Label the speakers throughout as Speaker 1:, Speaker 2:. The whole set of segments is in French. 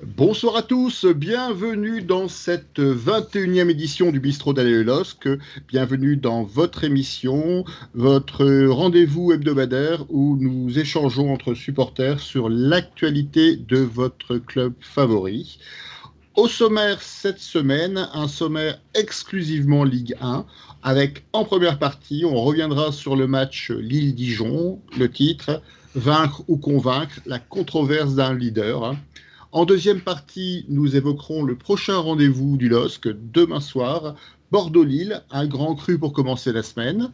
Speaker 1: Bonsoir à tous, bienvenue dans cette 21e édition du Bistrot d'Alain LOSC. Bienvenue dans votre émission, votre rendez-vous hebdomadaire où nous échangeons entre supporters sur l'actualité de votre club favori. Au sommaire cette semaine, un sommaire exclusivement Ligue 1, avec en première partie, on reviendra sur le match Lille-Dijon, le titre « Vaincre ou convaincre, la controverse d'un leader ». En deuxième partie, nous évoquerons le prochain rendez-vous du LOSC, demain soir, Bordeaux-Lille, un grand cru pour commencer la semaine.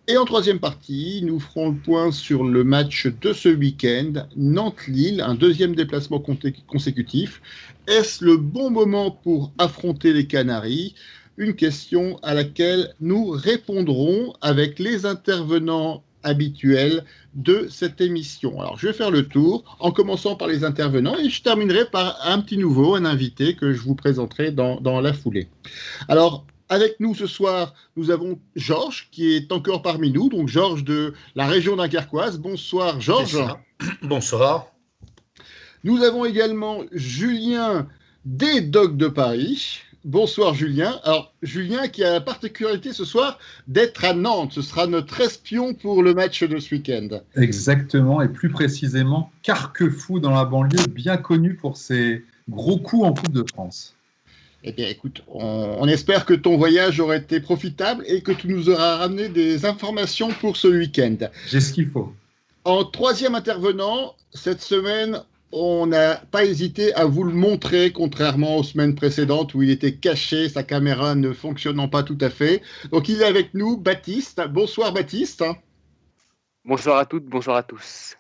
Speaker 1: Et en troisième partie, nous ferons le point sur le match de ce week-end, Nantes-Lille, un deuxième déplacement consécutif. Est-ce le bon moment pour affronter les Canaries ? Une question à laquelle nous répondrons avec les intervenants habituels de cette émission. Alors, je vais faire le tour en commençant par les intervenants et je terminerai par un petit nouveau, un invité que je vous présenterai dans la foulée. Alors, avec nous ce soir, nous avons Georges qui est encore parmi nous, donc Georges de la région dunkerquoise. Bonsoir Georges.
Speaker 2: Bonsoir.
Speaker 1: Nous avons également Julien des Dogs de Paris. Bonsoir Julien. Alors Julien qui a la particularité ce soir d'être à Nantes. Ce sera notre espion pour le match de ce week-end.
Speaker 3: Exactement, et plus précisément Carquefou dans la banlieue, bien connu pour ses gros coups en Coupe de France.
Speaker 1: Eh bien écoute, on espère que ton voyage aura été profitable et que tu nous auras ramené des informations pour ce week-end.
Speaker 3: J'ai ce qu'il faut.
Speaker 1: En troisième intervenant, cette semaine, on n'a pas hésité à vous le montrer, contrairement aux semaines précédentes où il était caché, sa caméra ne fonctionnant pas tout à fait. Donc il est avec nous, Baptiste. Bonsoir Baptiste.
Speaker 4: Bonsoir à toutes, bonsoir à tous.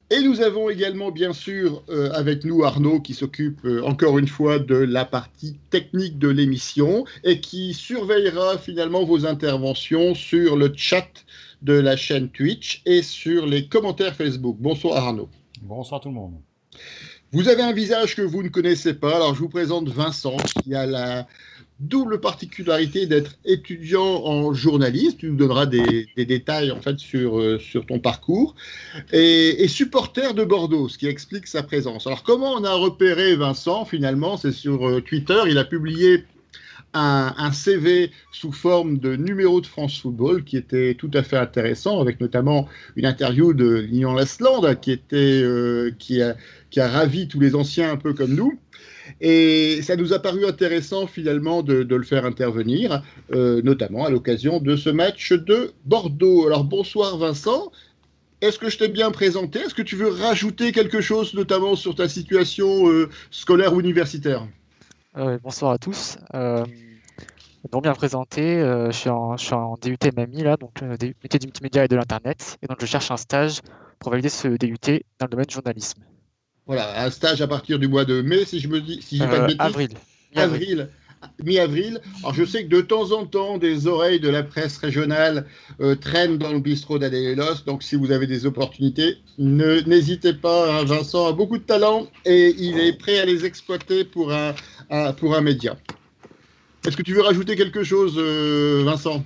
Speaker 1: Et nous avons également, bien sûr, avec nous Arnaud qui s'occupe encore une fois de la partie technique de l'émission et qui surveillera finalement vos interventions sur le chat de la chaîne Twitch et sur les commentaires Facebook. Bonsoir Arnaud.
Speaker 5: Bonsoir tout le monde.
Speaker 1: Vous avez un visage que vous ne connaissez pas, alors je vous présente Vincent qui a la double particularité d'être étudiant en journalisme, tu nous donneras des détails en fait sur ton parcours, et supporter de Bordeaux, ce qui explique sa présence. Alors comment on a repéré Vincent finalement? C'est sur Twitter, il a publié un CV sous forme de numéro de France Football qui était tout à fait intéressant, avec notamment une interview de Lilian Lasland qui a ravi tous les anciens un peu comme nous. Et ça nous a paru intéressant finalement de le faire intervenir, notamment à l'occasion de ce match de Bordeaux. Alors bonsoir Vincent, est-ce que je t'ai bien présenté? Est-ce que tu veux rajouter quelque chose notamment sur ta situation scolaire ou universitaire?
Speaker 6: Bonsoir à tous. Donc bien présenté, je suis en DUT MMI là, donc métier du multimédia et de l'internet, et donc je cherche un stage pour valider ce DUT dans le domaine du journalisme.
Speaker 1: Voilà, un stage à partir du mois de mai, si j'ai pas de bêtises. Mi-avril. Alors je sais que de temps en temps, des oreilles de la presse régionale traînent dans le bistrot d'Alain LOSC, donc si vous avez des opportunités, n'hésitez pas, hein, Vincent a beaucoup de talent et il est prêt à les exploiter pour un média. Est-ce que tu veux rajouter quelque chose, Vincent ?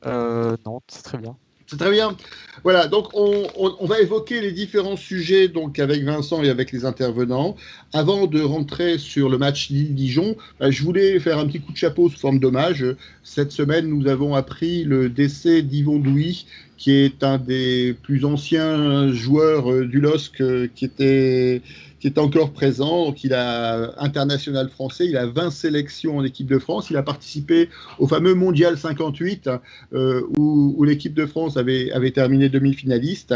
Speaker 6: Non, c'est très bien.
Speaker 1: C'est très bien. Voilà, donc on va évoquer les différents sujets donc avec Vincent et avec les intervenants. Avant de rentrer sur le match Lille-Dijon, je voulais faire un petit coup de chapeau sous forme d'hommage. Cette semaine, nous avons appris le décès d'Yvon Douy, qui est un des plus anciens joueurs du LOSC qui était encore présent. Donc, il a international français, il a 20 sélections en équipe de France. Il a participé au fameux Mondial 58 où l'équipe de France avait terminé demi-finaliste.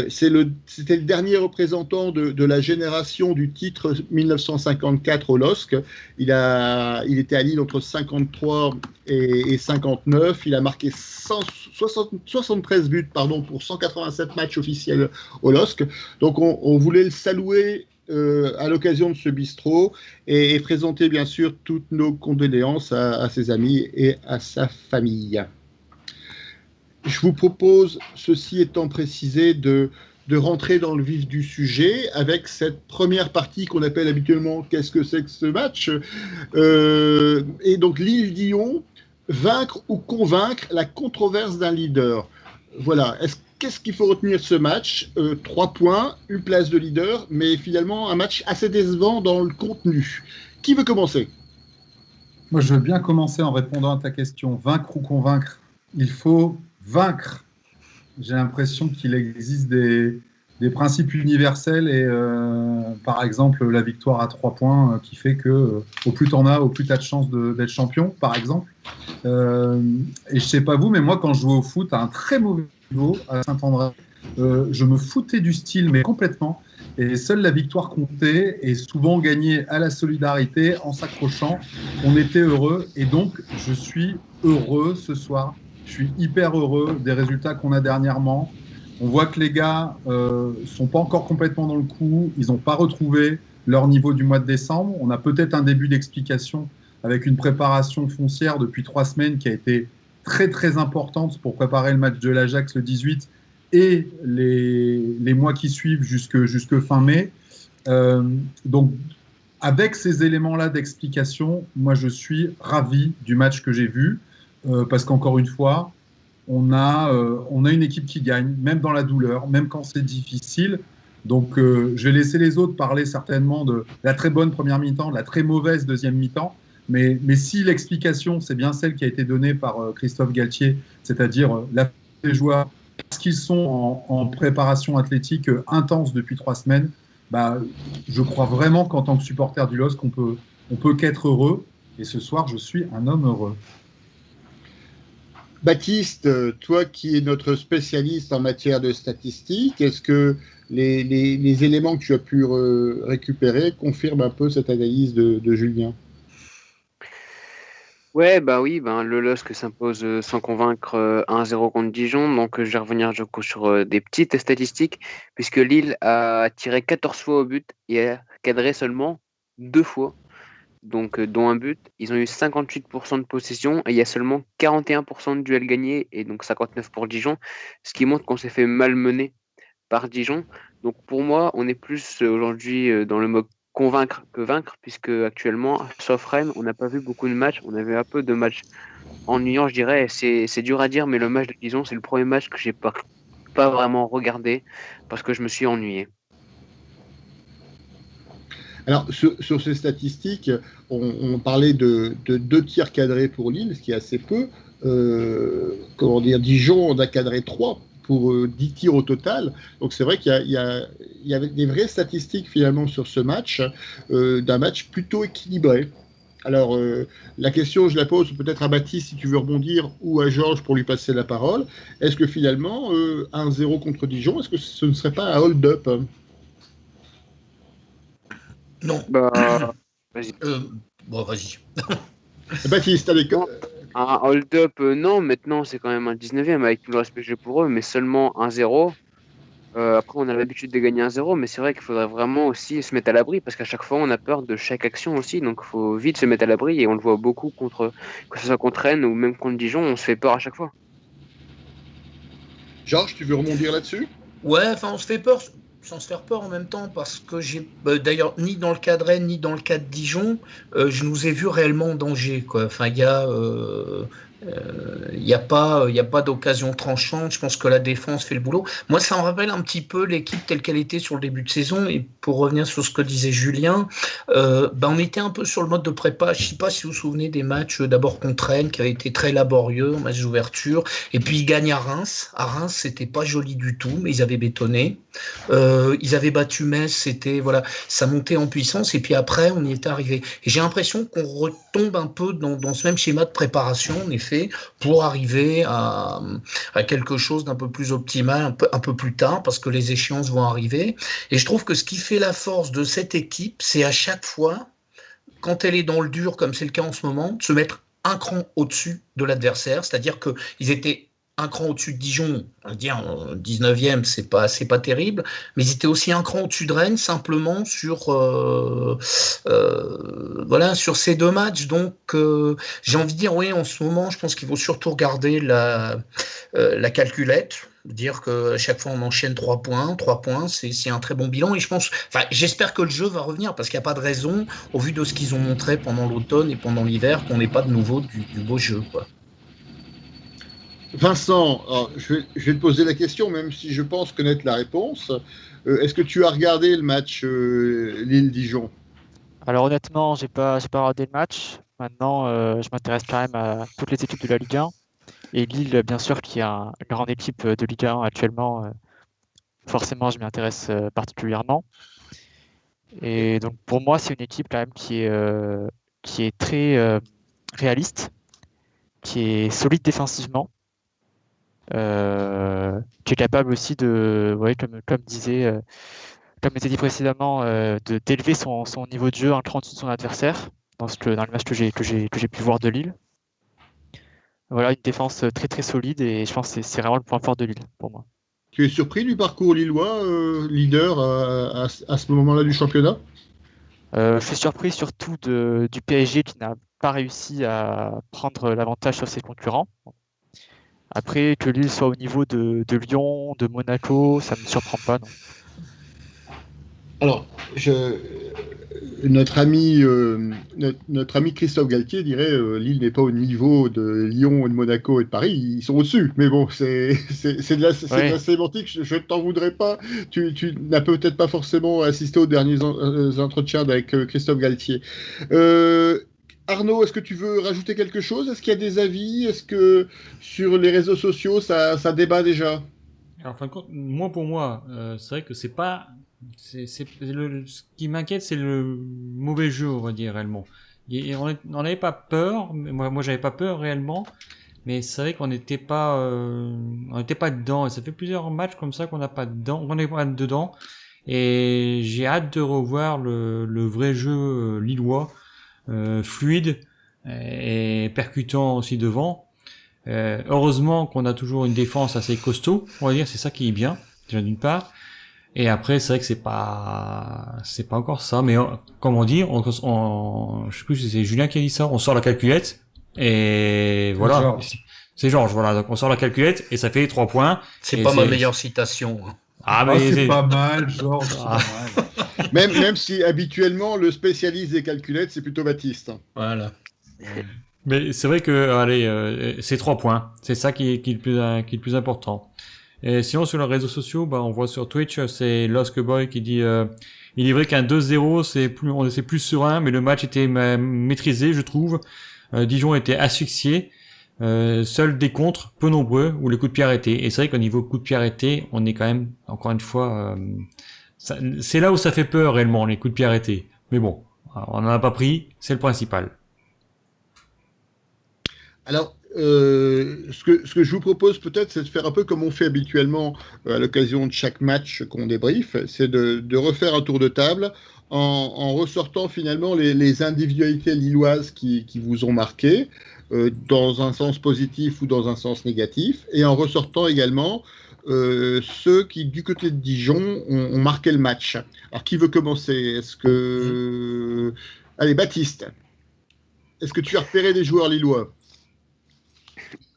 Speaker 1: C'était le dernier représentant de la génération du titre 1954 au LOSC. Il était à Lille entre 53 et 59. Il a marqué 73 buts pour 187 matchs officiels au LOSC. Donc on voulait le saluer à l'occasion de ce bistrot et présenter bien sûr toutes nos condoléances à ses amis et à sa famille. Je vous propose, ceci étant précisé, de rentrer dans le vif du sujet avec cette première partie qu'on appelle habituellement « Qu'est-ce que c'est que ce match ?» Et donc Lille-Dijon, vaincre ou convaincre, la controverse d'un leader. Voilà. qu'est-ce qu'il faut retenir de ce match ? 3 points, une place de leader, mais finalement un match assez décevant dans le contenu. Qui veut commencer ?
Speaker 3: Moi, je veux bien commencer en répondant à ta question. Vaincre ou convaincre ? Il faut vaincre. J'ai l'impression qu'il existe des principes universels et par exemple la victoire à 3 points qui fait que au plus t'en as, au plus t'as de chances d'être champion, par exemple. Et je sais pas vous, mais moi quand je jouais au foot à un très mauvais niveau à Saint-André, je me foutais du style, mais complètement. Et seule la victoire comptait et souvent gagner à la solidarité en s'accrochant. On était heureux et donc je suis heureux ce soir. Je suis hyper heureux des résultats qu'on a dernièrement. On voit que les gars sont pas encore complètement dans le coup. Ils n'ont pas retrouvé leur niveau du mois de décembre. On a peut-être un début d'explication avec une préparation foncière depuis 3 semaines qui a été très très importante pour préparer le match de l'Ajax le 18 et les mois qui suivent jusque fin mai. Donc, avec ces éléments-là d'explication, moi je suis ravi du match que j'ai vu parce qu'encore une fois, on a une équipe qui gagne, même dans la douleur, même quand c'est difficile. Donc, je vais laisser les autres parler certainement de la très bonne première mi-temps, de la très mauvaise deuxième mi-temps. Mais si l'explication, c'est bien celle qui a été donnée par Christophe Galtier, c'est-à-dire la des joueurs, parce qu'ils sont en préparation athlétique intense depuis 3 semaines, bah, je crois vraiment qu'en tant que supporter du LOSC, on peut qu'être heureux. Et ce soir, je suis un homme heureux.
Speaker 1: Baptiste, toi qui es notre spécialiste en matière de statistiques, est-ce que les éléments que tu as pu récupérer confirment un peu cette analyse de Julien ?
Speaker 4: Ouais, bah oui, le LOSC s'impose sans convaincre 1-0 contre Dijon. Donc, je vais revenir du coup sur des petites statistiques, puisque Lille a tiré 14 fois au but et a cadré seulement 2 fois, donc dont un but. Ils ont eu 58% de possession et il y a seulement 41% de duels gagnés et donc 59 pour Dijon, ce qui montre qu'on s'est fait malmener par Dijon. Donc, pour moi, on est plus aujourd'hui dans le mode convaincre que vaincre, puisque actuellement, sauf Rennes, on n'a pas vu beaucoup de matchs. On avait un peu de matchs ennuyants, je dirais. C'est dur à dire, mais le match de Dijon, c'est le premier match que j'ai pas vraiment regardé parce que je me suis ennuyé.
Speaker 1: Alors, sur ces statistiques, on parlait de 2 tirs cadrés pour Lille, ce qui est assez peu. Dijon, on a cadré 3 pour 10 tirs au total. Donc c'est vrai qu'il y avait des vraies statistiques finalement sur ce match, d'un match plutôt équilibré. Alors la question, je la pose peut-être à Baptiste si tu veux rebondir ou à Georges pour lui passer la parole. Est-ce que finalement 1-0 contre Dijon, est-ce que ce ne serait pas un hold-up ?
Speaker 2: Non.
Speaker 4: Vas-y.
Speaker 2: Vas-y.
Speaker 1: Baptiste, avec...
Speaker 4: Un hold-up, non, maintenant c'est quand même un 19e avec tout le respect que j'ai pour eux, mais seulement 1-0. Après, on a l'habitude de gagner 1-0, mais c'est vrai qu'il faudrait vraiment aussi se mettre à l'abri parce qu'à chaque fois, on a peur de chaque action aussi. Donc, il faut vite se mettre à l'abri et on le voit beaucoup que ce soit contre Rennes ou même contre Dijon, on se fait peur à chaque fois.
Speaker 1: Georges, tu veux rebondir là-dessus ?
Speaker 2: Ouais, on se fait peur sans se faire peur en même temps parce que d'ailleurs, ni dans le cas de Rennes, ni dans le cas de Dijon, je nous ai vus réellement en danger, quoi. Enfin, il y a pas d'occasion tranchante. Je pense que la défense fait le boulot. Moi, ça me rappelle un petit peu l'équipe telle qu'elle était sur le début de saison. Et pour revenir sur ce que disait Julien, on était un peu sur le mode de prépa. Je ne sais pas si vous vous souvenez des matchs d'abord contre Rennes qui avaient été très laborieux, match d'ouverture. Et puis ils gagnent à Reims. À Reims, c'était pas joli du tout, mais ils avaient bétonné. Ils avaient battu Metz. C'était ça montait en puissance. Et puis après, on y est arrivé. Et j'ai l'impression qu'on retombe un peu dans ce même schéma de préparation, en effet, pour arriver à quelque chose d'un peu plus optimal un peu plus tard parce que les échéances vont arriver. Et je trouve que ce qui fait la force de cette équipe, c'est à chaque fois, quand elle est dans le dur, comme c'est le cas en ce moment, de se mettre un cran au-dessus de l'adversaire. C'est-à-dire qu'ils étaient un cran au-dessus de Dijon, on va dire 19e, c'est pas terrible, mais ils étaient aussi un cran au-dessus de Rennes, simplement sur ces 2 matchs. Donc j'ai envie de dire, oui, en ce moment, je pense qu'il faut surtout regarder la calculette, dire qu'à chaque fois on enchaîne 3 points, c'est un très bon bilan. Et j'espère que le jeu va revenir parce qu'il n'y a pas de raison, au vu de ce qu'ils ont montré pendant l'automne et pendant l'hiver, qu'on n'ait pas de nouveau du beau jeu, quoi.
Speaker 1: Vincent, alors, je vais te poser la question, même si je pense connaître la réponse. Est-ce que tu as regardé le match Lille-Dijon?
Speaker 6: Alors honnêtement, j'ai pas regardé le match. Maintenant, je m'intéresse quand même à toutes les équipes de la Ligue 1. Et Lille, bien sûr, qui est une grande équipe de Ligue 1 actuellement, forcément, je m'y intéresse particulièrement. Et donc pour moi, c'est une équipe quand même qui est très réaliste, qui est solide défensivement, qui est capable aussi de, ouais, comme était dit précédemment, d'élever son niveau de jeu un cran en dessous de son adversaire dans le match que j'ai pu voir de Lille. Voilà, une défense très très solide et je pense que c'est vraiment le point fort de Lille pour moi.
Speaker 1: Tu es surpris du parcours lillois, leader à ce moment-là du championnat?
Speaker 6: Je suis surpris surtout du PSG qui n'a pas réussi à prendre l'avantage sur ses concurrents. Après, que Lille soit au niveau de Lyon, de Monaco, ça ne me surprend pas, non.
Speaker 1: Alors, notre ami Christophe Galtier dirait Lille n'est pas au niveau de Lyon, de Monaco et de Paris, ils sont au-dessus. Mais bon, c'est de la sémantique, je ne t'en voudrais pas. Tu n'as peut-être pas forcément assisté aux derniers entretiens avec Christophe Galtier. Arnaud, est-ce que tu veux rajouter quelque chose? Est-ce qu'il y a des avis? Est-ce que sur les réseaux sociaux, ça débat déjà?
Speaker 5: Alors, en fin de compte, pour moi, c'est vrai que c'est pas... ce qui m'inquiète, c'est le mauvais jeu, on va dire, réellement. Et on n'avait pas peur, moi j'avais pas peur réellement, mais c'est vrai qu'on n'était pas dedans, et ça fait plusieurs matchs comme ça qu'on n'est pas dedans, et j'ai hâte de revoir le vrai jeu lillois, fluide et percutant aussi devant. Heureusement qu'on a toujours une défense assez costaud, on va dire, c'est ça qui est bien, déjà d'une part. Et après, c'est vrai que c'est pas encore ça, mais comme on dit, je sais plus si c'est Julien qui a dit ça, on sort la calculette, et voilà. C'est Georges, voilà. Donc on sort la calculette, et ça fait 3 points.
Speaker 2: C'est pas ma meilleure citation.
Speaker 3: Ah, mais c'est pas mal, Georges, c'est pas mal.
Speaker 1: Même si habituellement, le spécialiste des calculettes, c'est plutôt Baptiste.
Speaker 2: Voilà.
Speaker 5: Mais c'est vrai que, allez, c'est 3 points. C'est ça qui est le plus important. Et sinon, sur les réseaux sociaux, on voit sur Twitch, c'est Loskboy qui dit, il est vrai qu'un 2-0, on est plus serein, mais le match était maîtrisé, je trouve. Dijon était asphyxié. Seuls des contres, peu nombreux, où les coups de pied arrêtés. Et c'est vrai qu'au niveau coups de pied arrêtés, on est quand même, encore une fois, c'est là où ça fait peur réellement, les coups de pied arrêtés. Mais bon, on n'en a pas pris, c'est le principal.
Speaker 1: Alors, ce que je vous propose peut-être, c'est de faire un peu comme on fait habituellement à l'occasion de chaque match qu'on débriefe, c'est de refaire un tour de table en ressortant finalement les individualités lilloises qui vous ont marqué, dans un sens positif ou dans un sens négatif, et en ressortant également ceux qui, du côté de Dijon, ont marqué le match. Alors, qui veut commencer? Est-ce que... Allez, Baptiste, est-ce que tu as repéré des joueurs lillois?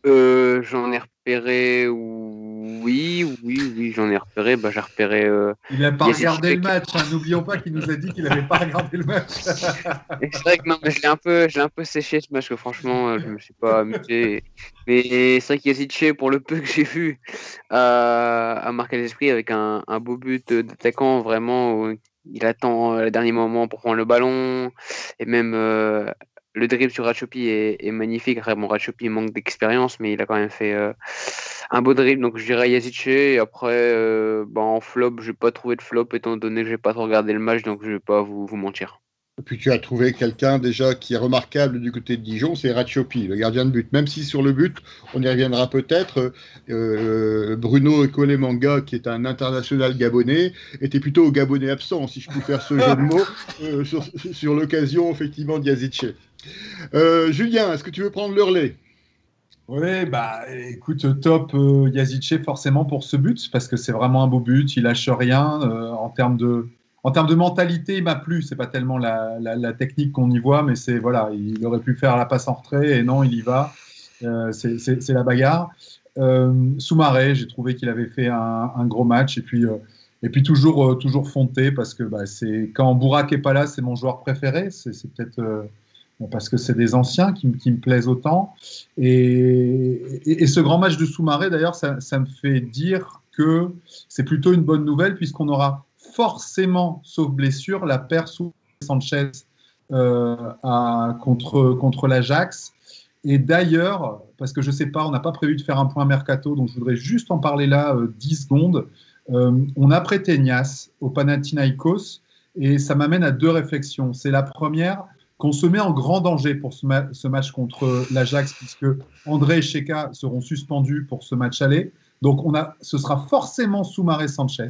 Speaker 4: J'en ai repéré, oui, j'en ai repéré. J'ai repéré.
Speaker 3: Il n'a pas regardé le match. N'oublions pas qu'il nous a dit qu'il n'avait pas regardé le match.
Speaker 4: C'est vrai que non, mais je l'ai un peu séché ce match, que franchement, je me suis pas amusé. Mais c'est vrai qu'Yazice, pour le peu que j'ai vu, a marqué l'esprit avec un beau but d'attaquant, vraiment. Où il attend le dernier moment pour prendre le ballon, et même. Le dribble sur Ratchopi est magnifique. Après, bon, Ratchopi manque d'expérience, mais il a quand même fait un beau dribble. Donc, je dirais Yazice. Et après, en flop, je n'ai pas trouvé de flop, étant donné que je n'ai pas trop regardé le match. Donc, je ne vais pas vous mentir.
Speaker 1: Et puis, tu as trouvé quelqu'un déjà qui est remarquable du côté de Dijon, c'est Ratchopi, le gardien de but. Même si sur le but, on y reviendra peut-être, Bruno Ekolemanga, qui est un international gabonais, était plutôt au Gabonais absent, si je peux faire ce jeu de mots, sur l'occasion, effectivement, de Yazice. Julien, est-ce que tu veux prendre le relais?
Speaker 3: Oui, écoute, top Yazice forcément pour ce but, parce que c'est vraiment un beau but, il lâche rien. En termes de mentalité, il m'a plu. C'est pas tellement la technique qu'on y voit, mais c'est voilà, il aurait pu faire la passe en retrait et non, il y va. C'est la bagarre. Soumaré, j'ai trouvé qu'il avait fait un gros match, et puis toujours Fonté, parce que c'est quand Bourak est pas là, c'est mon joueur préféré. C'est peut-être parce que c'est des anciens qui me plaisent autant. Et ce grand match de Soumaré, d'ailleurs, ça me fait dire que c'est plutôt une bonne nouvelle, puisqu'on aura forcément, sauf blessure, la paire Sanchez contre l'Ajax. Et d'ailleurs, parce que je ne sais pas, on n'a pas prévu de faire un point mercato, donc je voudrais juste en parler là 10 secondes. On a prêté Nias au Panathinaikos, et ça m'amène à 2 réflexions. C'est la première, qu'on se met en grand danger pour ce match contre l'Ajax, puisque André et Cheka seront suspendus pour ce match aller. Donc ce sera forcément Soumaré Sanchez,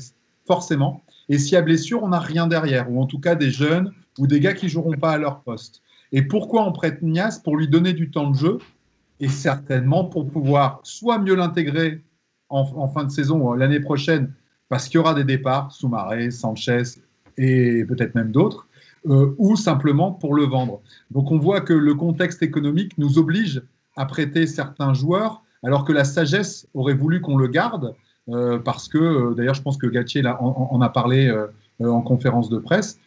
Speaker 3: forcément. Et s'il y a blessure, on n'a rien derrière, ou en tout cas des jeunes ou des gars qui ne joueront pas à leur poste. Et pourquoi on prête Nias? Pour lui donner du temps de jeu, et certainement pour pouvoir soit mieux l'intégrer en fin de saison ou l'année prochaine, parce qu'il y aura des départs, Soumaré, Sanchez et peut-être même d'autres, ou simplement pour le vendre. Donc on voit que le contexte économique nous oblige à prêter certains joueurs, alors que la sagesse aurait voulu qu'on le garde, parce que, d'ailleurs je pense que Galtier en a parlé en conférence de presse,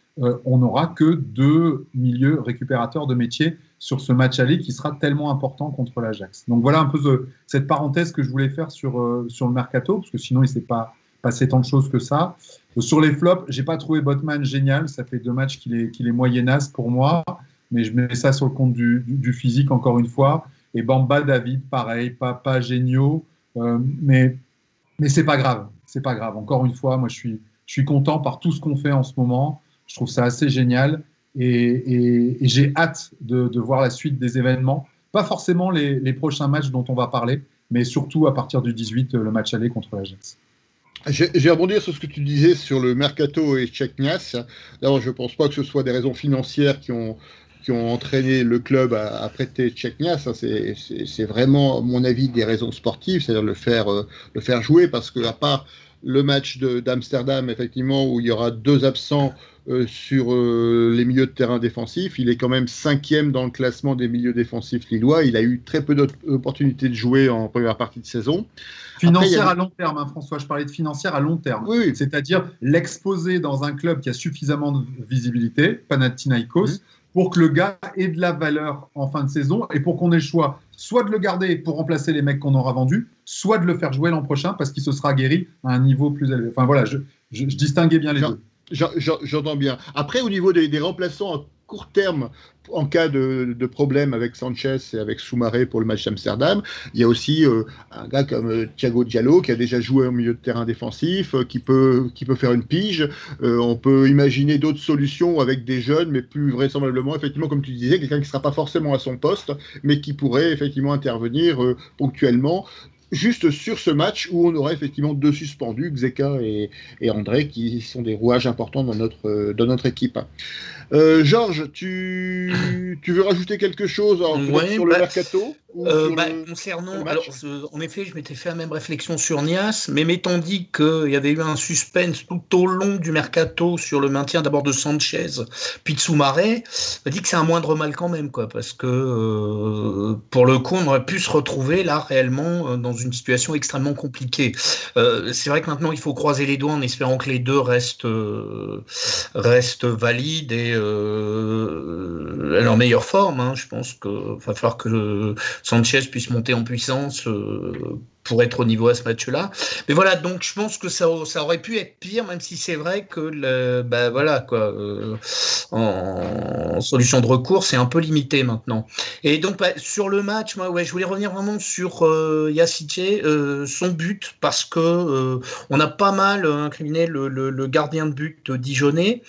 Speaker 3: on n'aura que 2 milieux récupérateurs de métier sur ce match aller qui sera tellement important contre l'Ajax. Donc voilà un peu cette parenthèse que je voulais faire sur le mercato, parce que sinon il ne s'est pas passé tant de choses que ça. Sur les flops, je n'ai pas trouvé Botman génial, ça fait 2 matchs qu'il est moyennasse pour moi, mais je mets ça sur le compte du physique encore une fois. Et Bamba, David, pareil, pas géniaux, mais c'est pas grave, c'est pas grave. Encore une fois, moi je suis content par tout ce qu'on fait en ce moment. Je trouve ça assez génial et j'ai hâte de voir la suite des événements. Pas forcément les prochains matchs dont on va parler, mais surtout à partir du 18, le match aller contre l'Ajax.
Speaker 1: Je vais rebondir sur ce que tu disais sur le mercato et Cheknias. D'abord, je ne pense pas que ce soit des raisons financières qui ont entraîné le club à prêter Cheknias. C'est vraiment, à mon avis, des raisons sportives, c'est-à-dire le faire jouer, parce qu'à part le match d'Amsterdam, effectivement, où il y aura 2 absents sur les milieux de terrain défensifs, il est quand même 5e dans le classement des milieux défensifs lillois. Il a eu très peu d'opportunités de jouer en première partie de saison.
Speaker 3: Financière à long terme, hein, François, je parlais de financière à long terme.
Speaker 1: Oui.
Speaker 3: C'est-à-dire l'exposer dans un club qui a suffisamment de visibilité, Panathinaikos, pour que le gars ait de la valeur en fin de saison et pour qu'on ait le choix soit de le garder pour remplacer les mecs qu'on aura vendus, soit de le faire jouer l'an prochain parce qu'il se sera guéri à un niveau plus élevé. Enfin voilà, je distinguais bien les deux.
Speaker 1: J'entends bien. Après, au niveau des remplaçants à court terme, en cas de problème avec Sanchez et avec Soumaré pour le match d'Amsterdam, il y a aussi un gars comme Thiago Diallo qui a déjà joué au milieu de terrain défensif, qui peut faire une pige. On peut imaginer d'autres solutions avec des jeunes, mais plus vraisemblablement, effectivement, comme tu disais, quelqu'un qui ne sera pas forcément à son poste, mais qui pourrait effectivement intervenir ponctuellement. Juste sur ce match où on aurait effectivement 2 suspendus, Xheka et André, qui sont des rouages importants dans notre équipe. Georges, tu veux rajouter quelque chose sur le mercato
Speaker 2: concernant, alors, en effet, je m'étais fait la même réflexion sur Nias, mais m'étant dit qu'il y avait eu un suspense tout au long du mercato sur le maintien d'abord de Sanchez, puis de Soumaré, m'a dit que c'est un moindre mal quand même, quoi, parce que pour le coup, on aurait pu se retrouver là réellement dans une situation extrêmement compliquée. C'est vrai que maintenant, il faut croiser les doigts en espérant que les deux restent valides et à leur meilleure forme. Hein. Je pense qu'il va falloir que Sanchez puisse monter en puissance pour être au niveau à ce match-là. Mais voilà, donc je pense que ça aurait pu être pire, même si c'est vrai que en solution de recours, c'est un peu limité maintenant. Et donc sur le match, moi, je voulais revenir vraiment sur Yacice, son but, parce que on a pas mal incriminé le gardien de but dijonnais.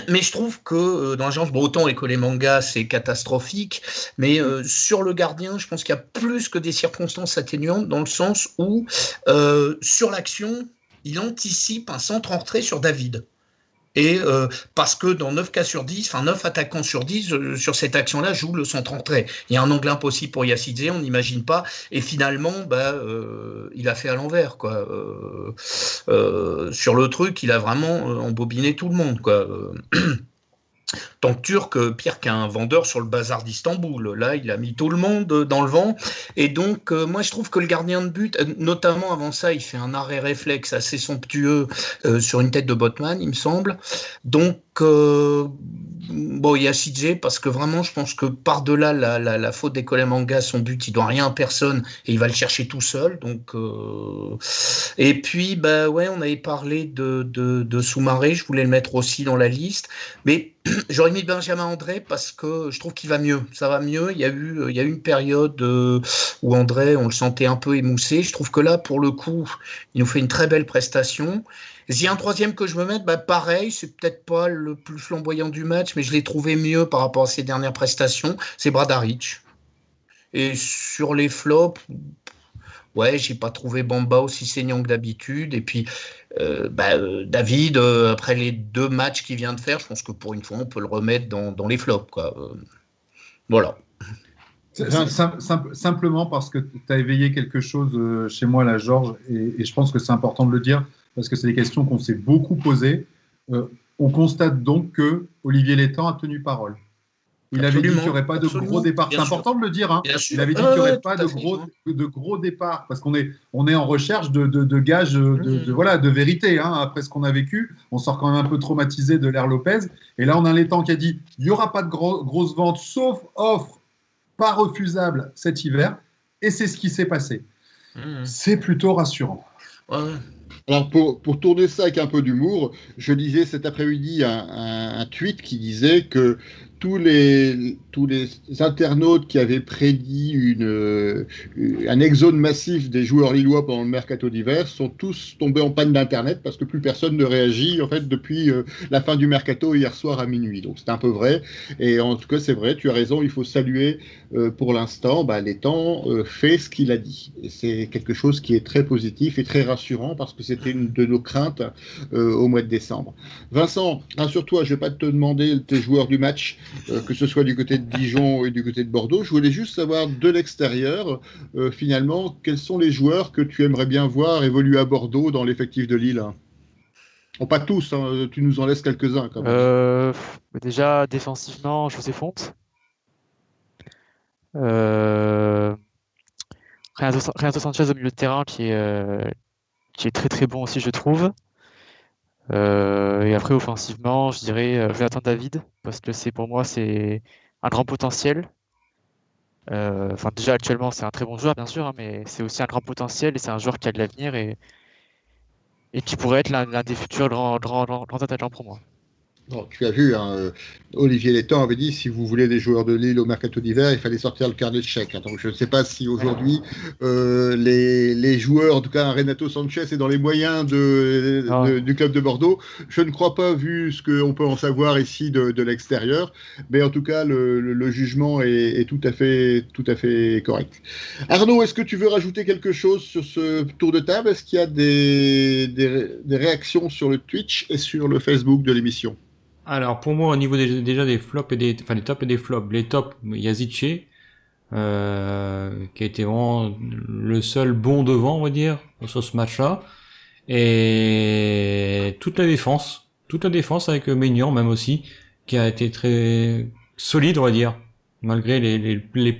Speaker 2: Mais je trouve que dans l'agence Breton et que les mangas, c'est catastrophique. Mais sur le gardien, je pense qu'il y a plus que des circonstances atténuantes dans le sens où, sur l'action, il anticipe un centre entré sur David. Et parce que dans 9 cas sur 10, 9 attaquants sur 10, sur cette action-là, jouent le centre entrée. Il y a un angle impossible pour Yacice, on n'imagine pas. Et finalement, il a fait à l'envers, quoi. Sur le truc, il a vraiment embobiné tout le monde, quoi. Tant turc, pire qu'un vendeur sur le bazar d'Istanbul. Là, il a mis tout le monde dans le vent. Et donc, moi, je trouve que le gardien de but, notamment avant ça, il fait un arrêt réflexe assez somptueux sur une tête de Botman, il me semble. Donc, bon, il y a CJ parce que vraiment, je pense que par-delà la faute des Manga, son but, il doit rien à personne et il va le chercher tout seul. Donc, et puis, bah ouais, on avait parlé de Soumaré, je voulais le mettre aussi dans la liste, mais j'aurais mis Benjamin André parce que je trouve qu'il va mieux. Ça va mieux. Il y a eu une période où André, on le sentait un peu émoussé. Je trouve que là, pour le coup, il nous fait une très belle prestation. S'il y a un troisième que je me mette, bah pareil, c'est peut-être pas le plus flamboyant du match, mais je l'ai trouvé mieux par rapport à ses dernières prestations. C'est Bradaric. Et sur les flops, ouais, j'ai pas trouvé Bamba aussi saignant que d'habitude. Et puis, David, après les 2 matchs qu'il vient de faire, je pense que pour une fois, on peut le remettre dans les flops, quoi. Voilà.
Speaker 3: Simplement parce que tu as éveillé quelque chose chez moi, là, Georges, et je pense que c'est important de le dire, parce que c'est des questions qu'on s'est beaucoup posées. On constate donc que Olivier Létang a tenu parole. Il avait dit qu'il n'y aurait pas de gros départ. C'est important de le dire. Hein. Il avait dit qu'il n'y aurait pas de gros départ, parce qu'on est en recherche de gages de vérité. Hein. Après ce qu'on a vécu, on sort quand même un peu traumatisé de l'ère Lopez. Et là, on a un Létang qui a dit il n'y aura pas de grosses ventes, sauf offre pas refusable cet hiver. Et c'est ce qui s'est passé. C'est plutôt rassurant.
Speaker 2: Ouais.
Speaker 1: Alors, pour tourner ça avec un peu d'humour, je lisais cet après-midi un tweet qui disait que tous les internautes qui avaient prédit un exode massif des joueurs lillois pendant le mercato d'hiver sont tous tombés en panne d'internet parce que plus personne ne réagit en fait depuis la fin du mercato hier soir à minuit. Donc c'est un peu vrai. Et en tout cas c'est vrai, tu as raison, il faut saluer pour l'instant Létang fait ce qu'il a dit. Et c'est quelque chose qui est très positif et très rassurant parce que c'était une de nos craintes au mois de décembre. Vincent, rassure-toi, je ne vais pas te demander tes joueurs du match. Que ce soit du côté de Dijon et du côté de Bordeaux. Je voulais juste savoir de l'extérieur, finalement, quels sont les joueurs que tu aimerais bien voir évoluer à Bordeaux dans l'effectif de Lille. Bon, pas tous, hein, tu nous en laisses quelques-uns quand même.
Speaker 6: Déjà, défensivement, José Fonte. Renato Sanchez au milieu de terrain qui est très très bon aussi, je trouve. Et après, offensivement, je dirais Jonathan David, parce que pour moi, c'est un grand potentiel. Déjà, actuellement, c'est un très bon joueur, bien sûr, hein, mais c'est aussi un grand potentiel et c'est un joueur qui a de l'avenir et qui pourrait être l'un des futurs grands attaquants pour moi.
Speaker 1: Bon, tu as vu, hein, Olivier Létang avait dit si vous voulez des joueurs de Lille au mercato d'hiver, il fallait sortir le carnet de chèques. Hein. Donc je ne sais pas si aujourd'hui les joueurs, en tout cas Renato Sanchez, est dans les moyens du club de Bordeaux. Je ne crois pas, vu ce qu'on peut en savoir ici de l'extérieur, mais en tout cas le jugement est tout à fait correct. Arnaud, est-ce que tu veux rajouter quelque chose sur ce tour de table? Est-ce qu'il y a des réactions sur le Twitch et sur le Facebook de l'émission?
Speaker 5: Alors, pour moi, au niveau déjà des flops des tops et des flops, les tops, Yazice, qui a été vraiment le seul bon devant, on va dire, sur ce match-là. Et toute la défense avec Maignan, même aussi, qui a été très solide, on va dire, malgré les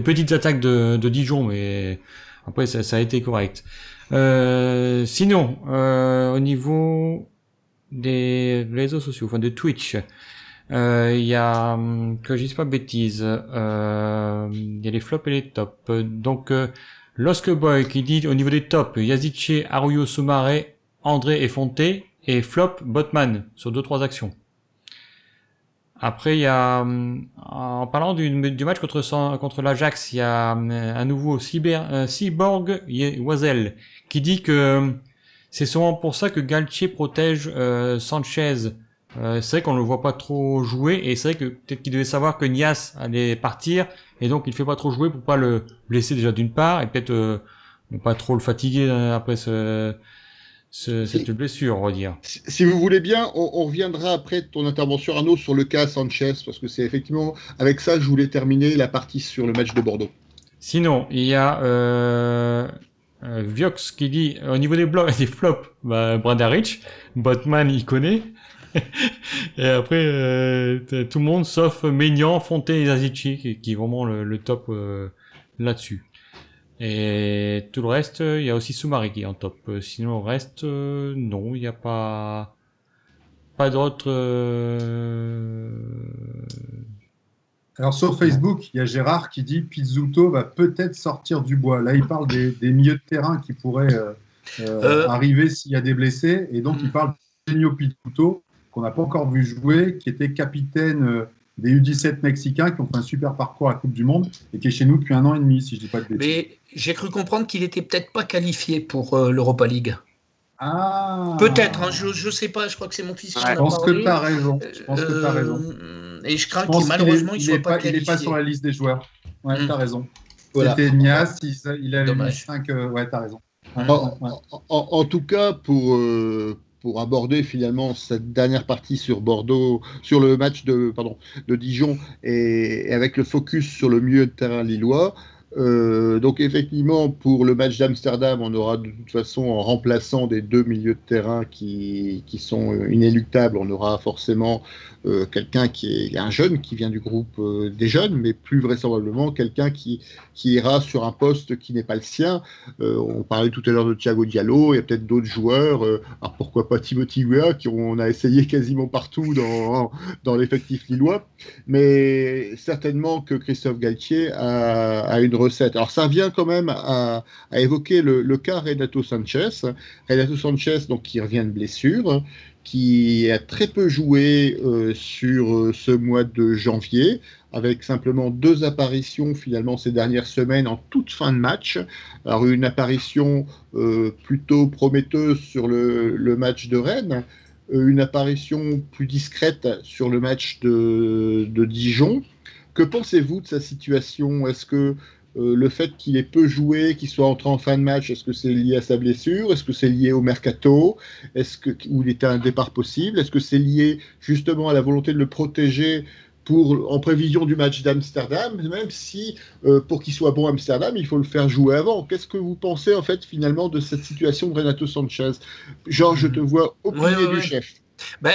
Speaker 5: petites attaques de Dijon, mais après, ça a été correct. Sinon, au niveau des réseaux sociaux, de Twitch, il y a, que je dise pas bêtises, il y a les flops et les tops. Donc, Losk Boy qui dit au niveau des tops, Yazice, Arroyo, Soumaré, André et Fonté, et flop, Botman, sur 2-3 actions. Après, il y a, en parlant du match contre l'Ajax, il y a un nouveau Cyborg Wazel qui dit que c'est souvent pour ça que Galtier protège Sanchez. C'est vrai qu'on le voit pas trop jouer et c'est vrai que peut-être qu'il devait savoir que Nias allait partir et donc il fait pas trop jouer pour pas le blesser déjà d'une part et peut-être ne pas trop le fatiguer après cette blessure, on va dire.
Speaker 1: Si vous voulez bien, on reviendra après ton intervention, Arnaud, sur le cas Sanchez, parce que c'est effectivement avec ça que je voulais terminer la partie sur le match de Bordeaux.
Speaker 5: Sinon, il y a Viox qui dit au niveau des flops, Bradaric, Botman il connaît. Et après tout le monde sauf Maignan, Fonté et Yazice qui est vraiment le top là-dessus. Et tout le reste, il y a aussi Soumaré qui est en top. Sinon, le reste, non, il n'y a pas Pas d'autres.
Speaker 3: Alors sur Facebook, il y a Gérard qui dit Pizzuto va peut-être sortir du bois. Là, il parle des milieux de terrain qui pourraient arriver s'il y a des blessés. Et donc, il parle d'Eugenio Pizzuto, qu'on n'a pas encore vu jouer, qui était capitaine des U17 mexicains qui ont fait un super parcours à la Coupe du Monde et qui est chez nous depuis 1 an et demi, si je ne dis pas de bêtises.
Speaker 2: Mais j'ai cru comprendre qu'il n'était peut-être pas qualifié pour l'Europa League.
Speaker 3: Ah.
Speaker 2: Peut-être, hein, je ne sais pas, je crois que c'est mon fils qui en a parlé.
Speaker 3: Je pense que tu as raison.
Speaker 2: Et je crains qu'il malheureusement il ne soit pas qualifié.
Speaker 3: Il n'est pas sur la liste des joueurs. Ouais, tu as raison.
Speaker 1: Voilà.
Speaker 3: C'était Nias, il avait mis 5. Ouais, tu as raison.
Speaker 1: En tout cas, pour aborder finalement cette dernière partie sur Bordeaux, sur le match de Dijon et avec le focus sur le milieu de terrain lillois. Donc effectivement, pour le match d'Amsterdam, on aura de toute façon, en remplaçant des 2 milieux de terrain qui sont inéluctables, on aura forcément quelqu'un qui est un jeune, qui vient du groupe des jeunes, mais plus vraisemblablement quelqu'un qui ira sur un poste qui n'est pas le sien. On parlait tout à l'heure de Thiago Diallo, il y a peut-être d'autres joueurs, alors pourquoi pas Timothy Weah, qu'on a essayé quasiment partout dans l'effectif lillois, mais certainement que Christophe Galtier a une recette. Alors ça vient quand même à évoquer le cas Renato Sanchez. Renato Sanchez, donc, qui revient de blessure, qui a très peu joué sur ce mois de janvier, avec simplement 2 apparitions finalement ces dernières semaines en toute fin de match. Alors une apparition plutôt prometteuse sur le match de Rennes, une apparition plus discrète sur le match de Dijon. Que pensez-vous de sa situation ? Est-ce que le fait qu'il ait peu joué, qu'il soit entré en fin de match, est-ce que c'est lié à sa blessure ? Est-ce que c'est lié au mercato ? Où il était un départ possible ? Est-ce que c'est lié justement à la volonté de le protéger en prévision du match d'Amsterdam, même si pour qu'il soit bon à Amsterdam, il faut le faire jouer avant. Qu'est-ce que vous pensez en fait finalement de cette situation de Renato Sanchez ? Georges, je te vois opiner du chef.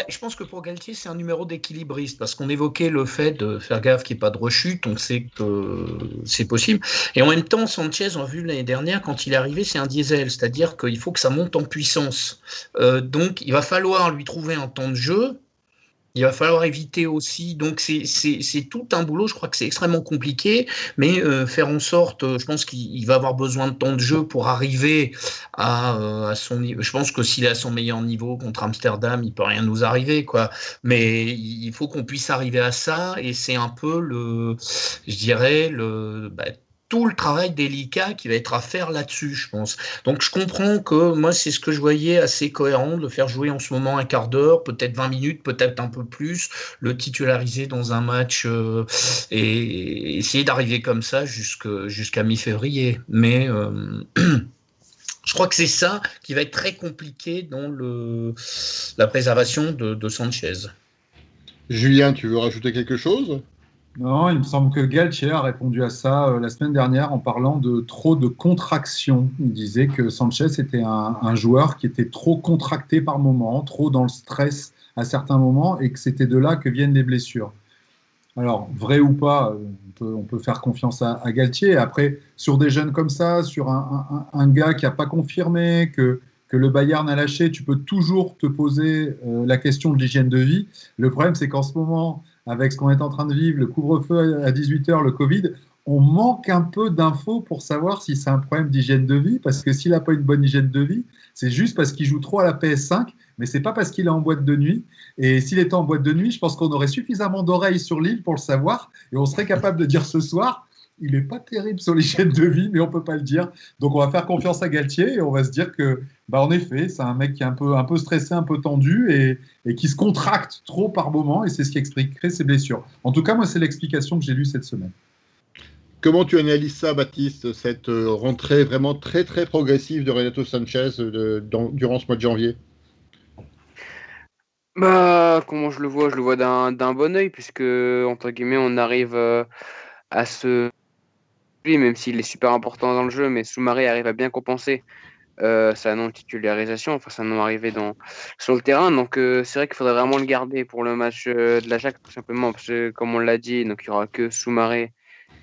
Speaker 2: Je pense que pour Galtier, c'est un numéro d'équilibriste, parce qu'on évoquait le fait de faire gaffe qu'il n'y ait pas de rechute, on sait que c'est possible. Et en même temps, Sanchez, on a vu l'année dernière, quand il est arrivé, c'est un diesel, c'est-à-dire qu'il faut que ça monte en puissance. Donc, il va falloir lui trouver un temps de jeu. Il va falloir éviter aussi, donc c'est tout un boulot, je crois que c'est extrêmement compliqué, mais faire en sorte, je pense qu'il va avoir besoin de temps de jeu pour arriver à son niveau. Je pense que s'il est à son meilleur niveau contre Amsterdam, il peut rien nous arriver, quoi. Mais il faut qu'on puisse arriver à ça, et c'est un peu tout le travail délicat qui va être à faire là-dessus, je pense. Donc je comprends que moi, c'est ce que je voyais assez cohérent, de le faire jouer en ce moment un quart d'heure, peut-être 20 minutes, peut-être un peu plus, le titulariser dans un match et essayer d'arriver comme ça jusqu'à mi-février. Mais je crois que c'est ça qui va être très compliqué dans la préservation de Sanchez.
Speaker 1: Julien, tu veux rajouter quelque chose ?
Speaker 3: Non, il me semble que Galtier a répondu à ça la semaine dernière en parlant de trop de contraction. Il disait que Sanchez était un joueur qui était trop contracté par moments, trop dans le stress à certains moments, et que c'était de là que viennent les blessures. Alors, vrai ou pas, on peut faire confiance à Galtier. Après, sur des jeunes comme ça, sur un gars qui n'a pas confirmé, que le Bayern a lâché, tu peux toujours te poser la question de l'hygiène de vie. Le problème, c'est qu'en ce moment, avec ce qu'on est en train de vivre, le couvre-feu à 18h, le Covid, on manque un peu d'infos pour savoir si c'est un problème d'hygiène de vie, parce que s'il n'a pas une bonne hygiène de vie, c'est juste parce qu'il joue trop à la PS5, mais c'est pas parce qu'il est en boîte de nuit. Et s'il était en boîte de nuit, je pense qu'on aurait suffisamment d'oreilles sur l'île pour le savoir, et on serait capable de dire ce soir, il n'est pas terrible sur l'hygiène de vie, mais on ne peut pas le dire. Donc on va faire confiance à Galtier, et on va se dire que, en effet, c'est un mec qui est un peu stressé, un peu tendu, et qui se contracte trop par moment, et c'est ce qui expliquerait ses blessures. En tout cas, moi, c'est l'explication que j'ai lue cette semaine.
Speaker 1: Comment tu analyses ça, Baptiste, cette rentrée vraiment très très progressive de Renato Sanchez durant ce mois de janvier ?
Speaker 4: Comment je le vois ? Je le vois d'un bon œil, puisque, entre guillemets, on arrive à se... Même s'il est super important dans le jeu, mais Soumaré arrive à bien compenser sa non-titularisation, enfin sa non-arrivée sur le terrain. Donc c'est vrai qu'il faudrait vraiment le garder pour le match de l'Ajax, tout simplement, parce que, comme on l'a dit, donc, il n'y aura que Soumaré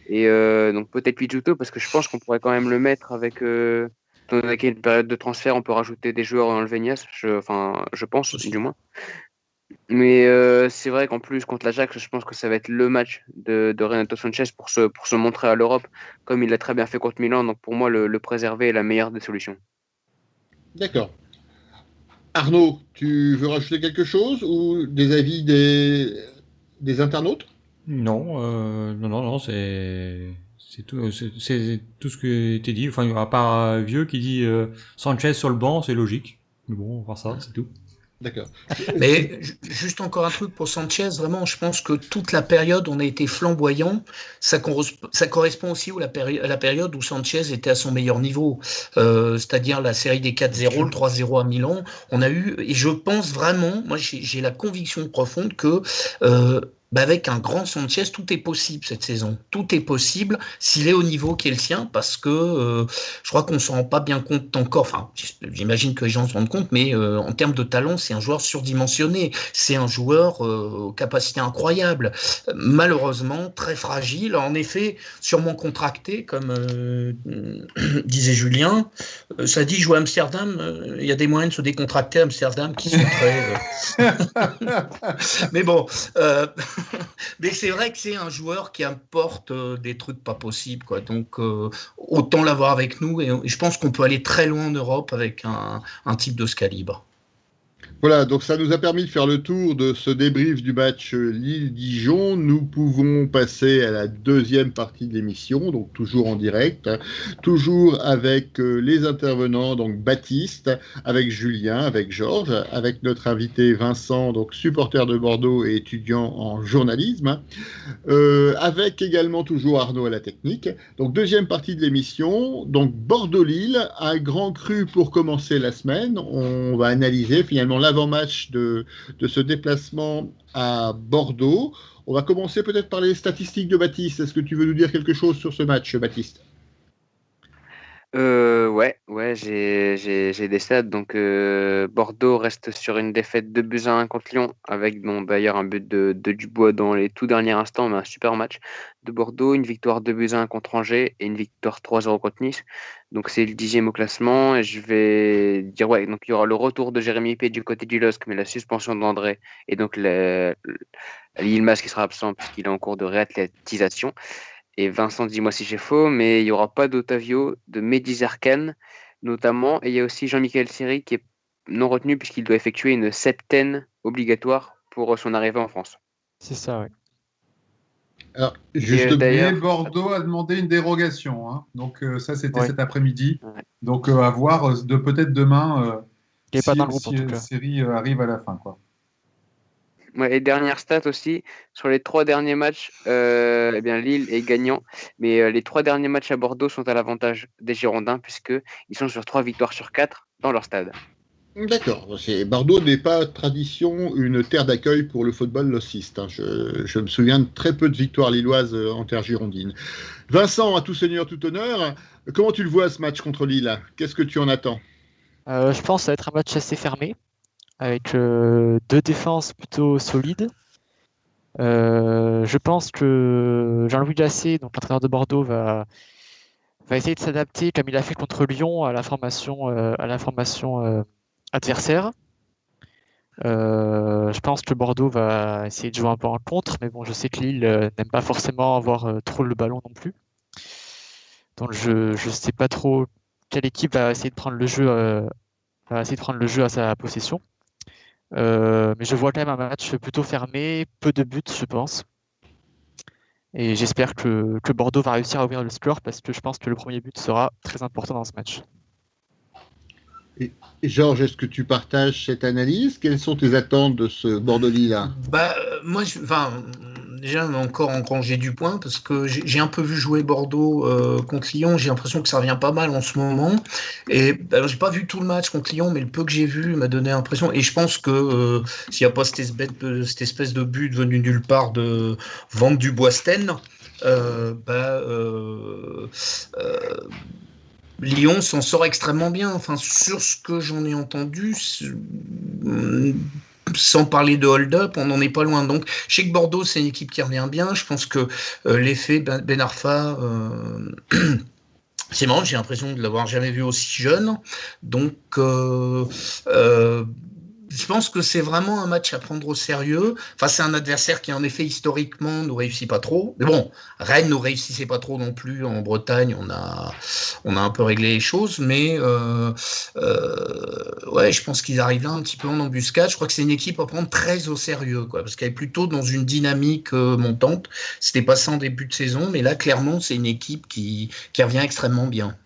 Speaker 4: et donc peut-être Pizzuto, parce que je pense qu'on pourrait quand même le mettre avec une période de transfert, on peut rajouter des joueurs et enlever Nias, je pense, du moins. Mais c'est vrai qu'en plus, contre l'Ajax, je pense que ça va être le match de Renato Sanchez pour se montrer à l'Europe, comme il l'a très bien fait contre Milan. Donc pour moi, le préserver est la meilleure des solutions.
Speaker 1: D'accord. Arnaud, tu veux rajouter quelque chose ou des avis des internautes?
Speaker 5: Non, non, c'est tout, c'est tout ce qui a été dit. Enfin, à part Vieux qui dit Sanchez sur le banc, c'est logique. Mais bon, voir ça, c'est tout.
Speaker 1: D'accord.
Speaker 2: Mais juste encore un truc pour Sanchez, vraiment, je pense que toute la période, on a été flamboyant. Ça correspond aussi à la période où Sanchez était à son meilleur niveau, c'est-à-dire la série des 4-0, le 3-0 à Milan. On a eu, et je pense vraiment, moi j'ai la conviction profonde que avec un grand Sanchez, tout est possible cette saison. Tout est possible s'il est au niveau qui est le sien, parce que je crois qu'on ne s'en rend pas bien compte encore. Enfin, j'imagine que les gens se rendent compte, mais en termes de talent, c'est un joueur surdimensionné. C'est un joueur aux capacités incroyables. Malheureusement, très fragile. En effet, sûrement contracté, comme disait Julien. Ça dit, jouer à Amsterdam, il y a des moyens de se décontracter à Amsterdam qui sont très... Mais bon... mais c'est vrai que c'est un joueur qui apporte des trucs pas possibles, quoi. Donc autant l'avoir avec nous, et je pense qu'on peut aller très loin en Europe avec un type de ce calibre.
Speaker 1: Voilà, donc ça nous a permis de faire le tour de ce débrief du match Lille-Dijon. Nous pouvons passer à la deuxième partie de l'émission, donc toujours en direct, toujours avec les intervenants, donc Baptiste, avec Julien, avec Georges, avec notre invité Vincent, donc supporter de Bordeaux et étudiant en journalisme, avec également toujours Arnaud à la technique. Donc deuxième partie de l'émission, donc Bordeaux-Lille, un grand cru pour commencer la semaine. On va analyser finalement l'avant-match de ce déplacement à Bordeaux. On va commencer peut-être par les statistiques de Baptiste. Est-ce que tu veux nous dire quelque chose sur ce match, Baptiste?
Speaker 4: Ouais, j'ai des stats. Donc, Bordeaux reste sur une défaite 2-1 contre Lyon, avec d'ailleurs un but de Dubois dans les tout derniers instants, mais un super match de Bordeaux, une victoire 2-1 contre Angers et une victoire 3-0 contre Nice. Donc, c'est le 10e au classement. Et je vais dire, ouais, donc il y aura le retour de Jérémy Pé du côté du LOSC, mais la suspension d'André et donc Yilmaz qui sera absent puisqu'il est en cours de réathlétisation. Et Vincent, dis-moi si j'ai faux, mais il n'y aura pas d'Otavio, de Mehdi Zerkan notamment. Et il y a aussi Jean-Michel Siri qui est non retenu puisqu'il doit effectuer une septaine obligatoire pour son arrivée en France.
Speaker 6: C'est ça, oui.
Speaker 1: Alors,
Speaker 3: mais Bordeaux a demandé une dérogation. Hein. Donc, ça, c'était cet après-midi. Ouais. Donc, à voir peut-être demain
Speaker 6: il n'est pas dans le groupe, en tout cas.
Speaker 3: Série arrive à la fin, quoi.
Speaker 4: Ouais, et dernière stat aussi, sur les 3 derniers matchs, Lille est gagnant, mais les 3 derniers matchs à Bordeaux sont à l'avantage des Girondins puisqu'ils sont sur 3 victoires sur 4 dans leur stade.
Speaker 1: D'accord. Bordeaux n'est pas tradition une terre d'accueil pour le football lossiste. Hein. Je me souviens de très peu de victoires lilloises en terre girondine. Vincent, à tout seigneur, tout honneur, comment tu le vois ce match contre Lille? Qu'est-ce que tu en attends?
Speaker 6: Je pense que ça va être un match assez fermé, avec 2 défenses plutôt solides. Je pense que Jean-Louis Gasset, donc l'entraîneur de Bordeaux, va essayer de s'adapter comme il a fait contre Lyon à la formation adversaire. Je pense que Bordeaux va essayer de jouer un peu en contre, mais bon, je sais que Lille n'aime pas forcément avoir trop le ballon non plus. Donc je sais pas trop quelle équipe va essayer de prendre le jeu à sa possession. Mais je vois quand même un match plutôt fermé, peu de buts, je pense. Et j'espère que Bordeaux va réussir à ouvrir le score parce que je pense que le premier but sera très important dans ce match.
Speaker 1: Et Georges, est-ce que tu partages cette analyse? Quelles sont tes attentes de ce Bordeaux-Lille-là?
Speaker 2: Moi, déjà, on est encore en rangée du point parce que j'ai un peu vu jouer Bordeaux contre Lyon. J'ai l'impression que ça revient pas mal en ce moment. Et alors, j'ai pas vu tout le match contre Lyon, mais le peu que j'ai vu m'a donné l'impression. Et je pense que s'il n'y a pas cette espèce de but venu nulle part de Van du Boesten, Lyon s'en sort extrêmement bien. Enfin, sur ce que j'en ai entendu, sans parler de hold-up, on n'en est pas loin. Donc, je sais que Bordeaux, c'est une équipe qui revient bien. Je pense que l'effet Ben Arfa, c'est marrant, j'ai l'impression de l'avoir jamais vu aussi jeune. Donc, Je pense que c'est vraiment un match à prendre au sérieux. Enfin, c'est un adversaire qui, en effet, historiquement, ne réussit pas trop. Mais bon, Rennes ne réussissait pas trop non plus. En Bretagne, on a un peu réglé les choses. Mais ouais, je pense qu'ils arrivent là un petit peu en embuscade. Je crois que c'est une équipe à prendre très au sérieux, quoi, parce qu'elle est plutôt dans une dynamique montante. C'était pas ça en début de saison, mais là, clairement, c'est une équipe qui revient extrêmement bien.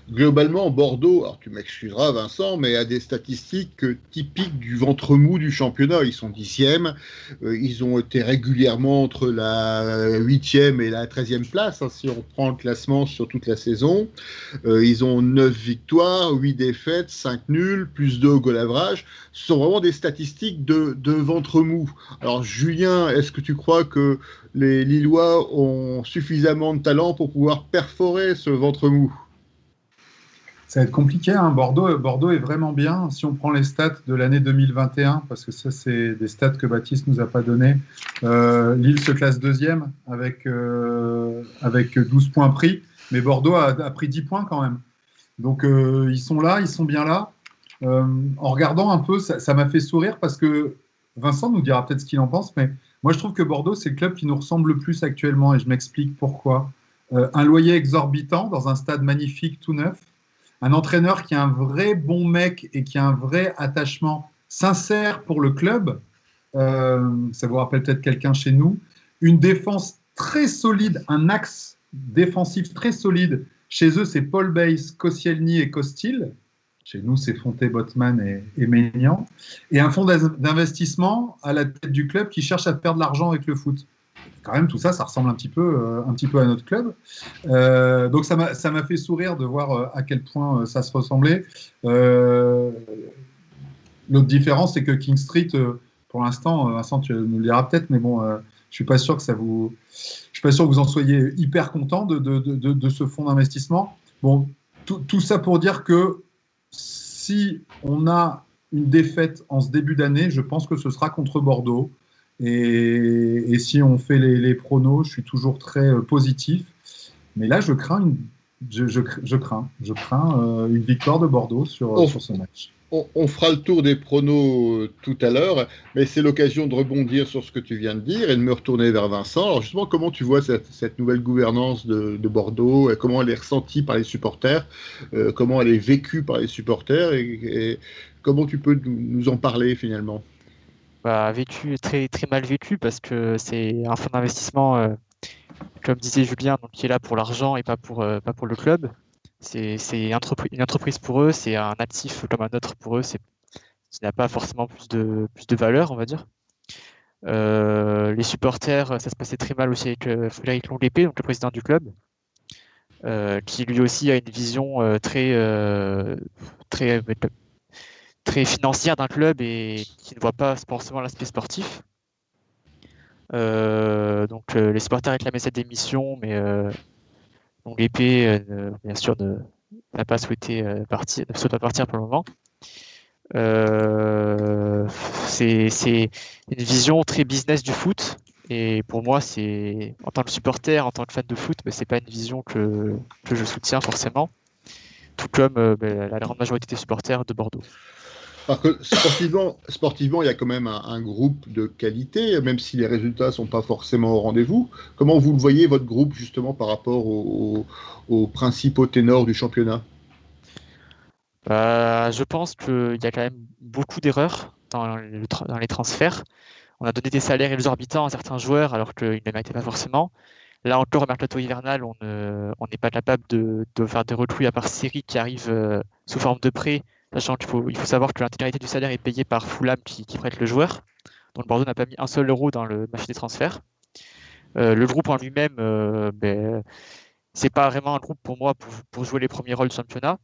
Speaker 1: Globalement, Bordeaux, alors tu m'excuseras Vincent, mais a des statistiques typiques du ventre mou du championnat. Ils sont 10e, ils ont été régulièrement entre la 8e et la 13e place, hein, si on prend le classement sur toute la saison. Ils ont 9 victoires, 8 défaites, 5 nuls, plus 2 au goal average. Ce sont vraiment des statistiques de ventre mou. Alors Julien, est-ce que tu crois que les Lillois ont suffisamment de talent pour pouvoir perforer ce ventre mou ?
Speaker 3: Ça va être compliqué, hein. Bordeaux est vraiment bien. Si on prend les stats de l'année 2021, parce que ça, c'est des stats que Baptiste nous a pas données, Lille se classe 2e avec 12 points pris, mais Bordeaux a pris 10 points quand même. Donc, ils sont là, ils sont bien là. En regardant un peu, ça m'a fait sourire parce que Vincent nous dira peut-être ce qu'il en pense, mais moi, je trouve que Bordeaux, c'est le club qui nous ressemble le plus actuellement, et je m'explique pourquoi. Un loyer exorbitant dans un stade magnifique tout neuf, un entraîneur qui est un vrai bon mec et qui a un vrai attachement sincère pour le club, ça vous rappelle peut-être quelqu'un chez nous, une défense très solide, un axe défensif très solide. Chez eux, c'est Paul Bays, Koscielny et Costil. Chez nous, c'est Fonté, Botman et Maignan. Et un fonds d'investissement à la tête du club qui cherche à faire de l'argent avec le foot. Quand même, tout ça, ça ressemble un petit peu à notre club. Donc, ça m'a fait sourire de voir à quel point ça se ressemblait. L'autre différence, c'est que King Street, pour l'instant, Vincent, tu nous le diras peut-être, mais bon, je suis pas sûr que vous en soyez hyper content de ce fonds d'investissement. Bon, tout ça pour dire que si on a une défaite en ce début d'année, je pense que ce sera contre Bordeaux. Et si on fait les pronos, je suis toujours très positif. Mais là, je crains une victoire de Bordeaux sur ce match.
Speaker 1: On fera le tour des pronos tout à l'heure, mais c'est l'occasion de rebondir sur ce que tu viens de dire et de me retourner vers Vincent. Alors justement, comment tu vois cette nouvelle gouvernance de Bordeaux, comment elle est ressentie par les supporters, comment elle est vécue par les supporters et comment tu peux nous en parler finalement ?
Speaker 6: Vécu, très, très mal vécu parce que c'est un fonds d'investissement, comme disait Julien, donc, qui est là pour l'argent et pas pour le club. C'est une entreprise pour eux, c'est un actif comme un autre pour eux, qui n'a pas forcément plus de valeur, on va dire. Les supporters, ça se passait très mal aussi avec Frédéric Longlépée, donc le président du club, qui lui aussi a une vision très financière d'un club et qui ne voit pas forcément l'aspect sportif. Donc les supporters réclamaient cette démission, mais Longlépée, bien sûr, n'a pas souhaité partir, ne souhaite pas partir pour le moment. C'est une vision très business du foot, et pour moi, en tant que supporter, en tant que fan de foot, c'est pas une vision que je soutiens forcément, tout comme la grande majorité des supporters de Bordeaux.
Speaker 1: Parce que sportivement, il y a quand même un groupe de qualité, même si les résultats ne sont pas forcément au rendez-vous. Comment vous le voyez, votre groupe, justement, par rapport aux principaux ténors du championnat ?
Speaker 6: Je pense qu'il y a quand même beaucoup d'erreurs dans les transferts. On a donné des salaires exorbitants à certains joueurs alors qu'ils ne les méritaient pas forcément. Là encore, au mercato hivernal, on n'est pas capable de faire des recrues à part Seri qui arrive sous forme de prêt, sachant qu'il faut savoir que l'intégralité du salaire est payée par Fulham qui prête le joueur. Donc Bordeaux n'a pas mis un seul euro dans le marché des transferts. Le groupe en lui-même, c'est pas vraiment un groupe pour moi pour jouer les premiers rôles du championnat.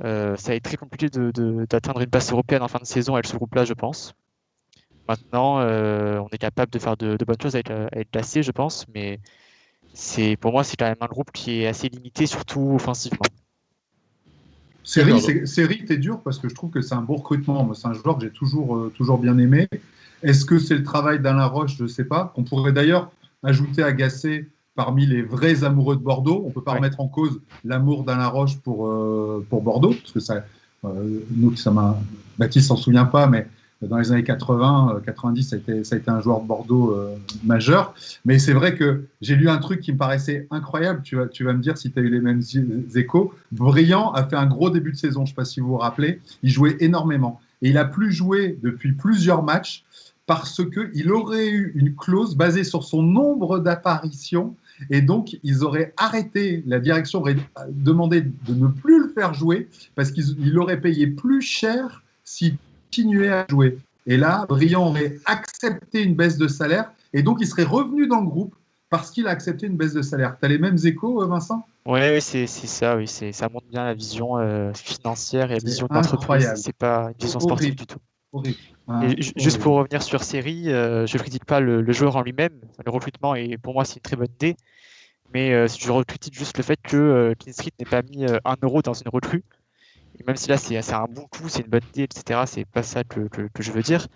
Speaker 6: Ça va être très compliqué d'atteindre une place européenne en fin de saison avec ce groupe-là, je pense. Maintenant, on est capable de faire de bonnes choses avec l'AC, je pense, mais pour moi, c'est quand même un groupe qui est assez limité, surtout offensivement.
Speaker 3: Seri, t'es dur parce que je trouve que c'est un bon recrutement. Moi, c'est un joueur que j'ai toujours bien aimé. Est-ce que c'est le travail d'Alain Roche ? Je ne sais pas. On pourrait d'ailleurs ajouter à Gasset parmi les vrais amoureux de Bordeaux. On ne peut pas remettre en cause l'amour d'Alain Roche pour Bordeaux, parce que Nous, Baptiste s'en souvient pas, mais dans les années 80, 90, ça a été un joueur de Bordeaux majeur. Mais c'est vrai que j'ai lu un truc qui me paraissait incroyable. Tu vas me dire si tu as eu les mêmes échos. Briand a fait un gros début de saison, je ne sais pas si vous vous rappelez. Il jouait énormément. Et il n'a plus joué depuis plusieurs matchs parce qu'il aurait eu une clause basée sur son nombre d'apparitions. Et donc, ils auraient arrêté, la direction aurait demandé de ne plus le faire jouer parce qu'il aurait payé plus cher s'il continuait à jouer. Et là, Briand aurait accepté une baisse de salaire et donc il serait revenu dans le groupe parce qu'il a accepté une baisse de salaire. Tu as les mêmes échos, Vincent ?
Speaker 6: Oui, c'est ça, oui, ça montre bien la vision financière et la vision
Speaker 3: d'entreprise.
Speaker 6: C'est pas une vision sportive du tout.
Speaker 3: Horrible.
Speaker 6: Juste pour revenir sur Seri, je ne critique pas le joueur en lui-même, le recrutement, et pour moi c'est une très bonne idée, mais je critique juste le fait que Clean Street n'ait pas mis 1 euro dans une recrue. Et même si là c'est un bon coup, c'est une bonne idée, etc., c'est pas ça que je veux dire,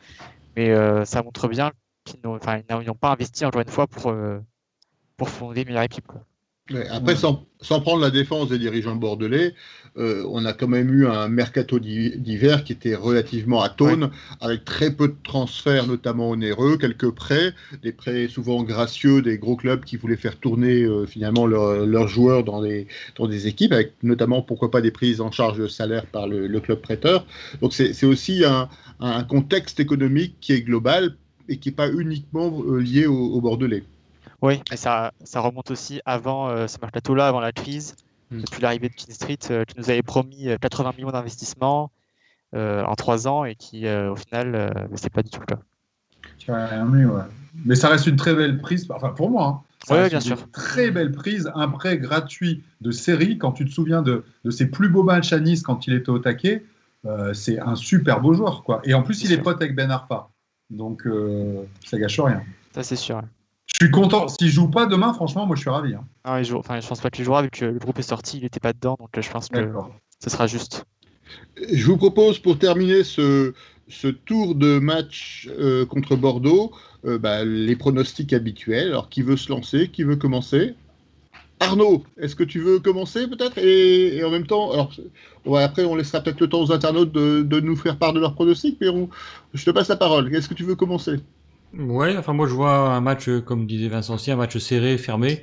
Speaker 6: mais ça montre bien qu'ils n'ont pas investi encore une fois pour fonder une meilleure équipe, quoi.
Speaker 1: Ouais, après, sans prendre la défense des dirigeants bordelais, on a quand même eu un mercato d'hiver qui était relativement atone, avec très peu de transferts, notamment onéreux, quelques prêts, des prêts souvent gracieux des gros clubs qui voulaient faire tourner finalement leurs joueurs dans des équipes, avec notamment, pourquoi pas, des prises en charge de salaire par le club prêteur. Donc c'est aussi un contexte économique qui est global et qui n'est pas uniquement lié au bordelais.
Speaker 6: Oui, mais ça remonte aussi avant ce mercato-là, avant la crise, depuis l'arrivée de Clean Street, qui nous avait promis 80 millions d'investissements en 3 ans et qui, au final, c'est pas du tout le cas.
Speaker 3: Mais ça reste une très belle prise, enfin pour moi.
Speaker 6: Oui, bien sûr.
Speaker 3: Une très belle prise, un prêt gratuit de Seri. Quand tu te souviens de ses plus beaux matchs à Nice quand il était au taquet, c'est un super beau joueur, quoi. Et en plus, il est pote avec Ben Arfa, donc ça gâche rien.
Speaker 6: Ça, c'est sûr.
Speaker 3: Je suis content. S'il joue pas demain, franchement, moi je suis ravi.
Speaker 6: Ah, je pense pas qu'il jouera vu que le groupe est sorti, il n'était pas dedans, donc je pense que ce sera juste.
Speaker 1: Je vous propose pour terminer ce tour de match contre Bordeaux, les pronostics habituels. Alors qui veut se lancer, qui veut commencer ? Arnaud, est-ce que tu veux commencer peut-être et en même temps, alors après on laissera peut-être le temps aux internautes de nous faire part de leurs pronostics, mais je te passe la parole. Est-ce que tu veux commencer ?
Speaker 5: Ouais, enfin moi je vois un match, comme disait Vincent aussi, un match serré, fermé.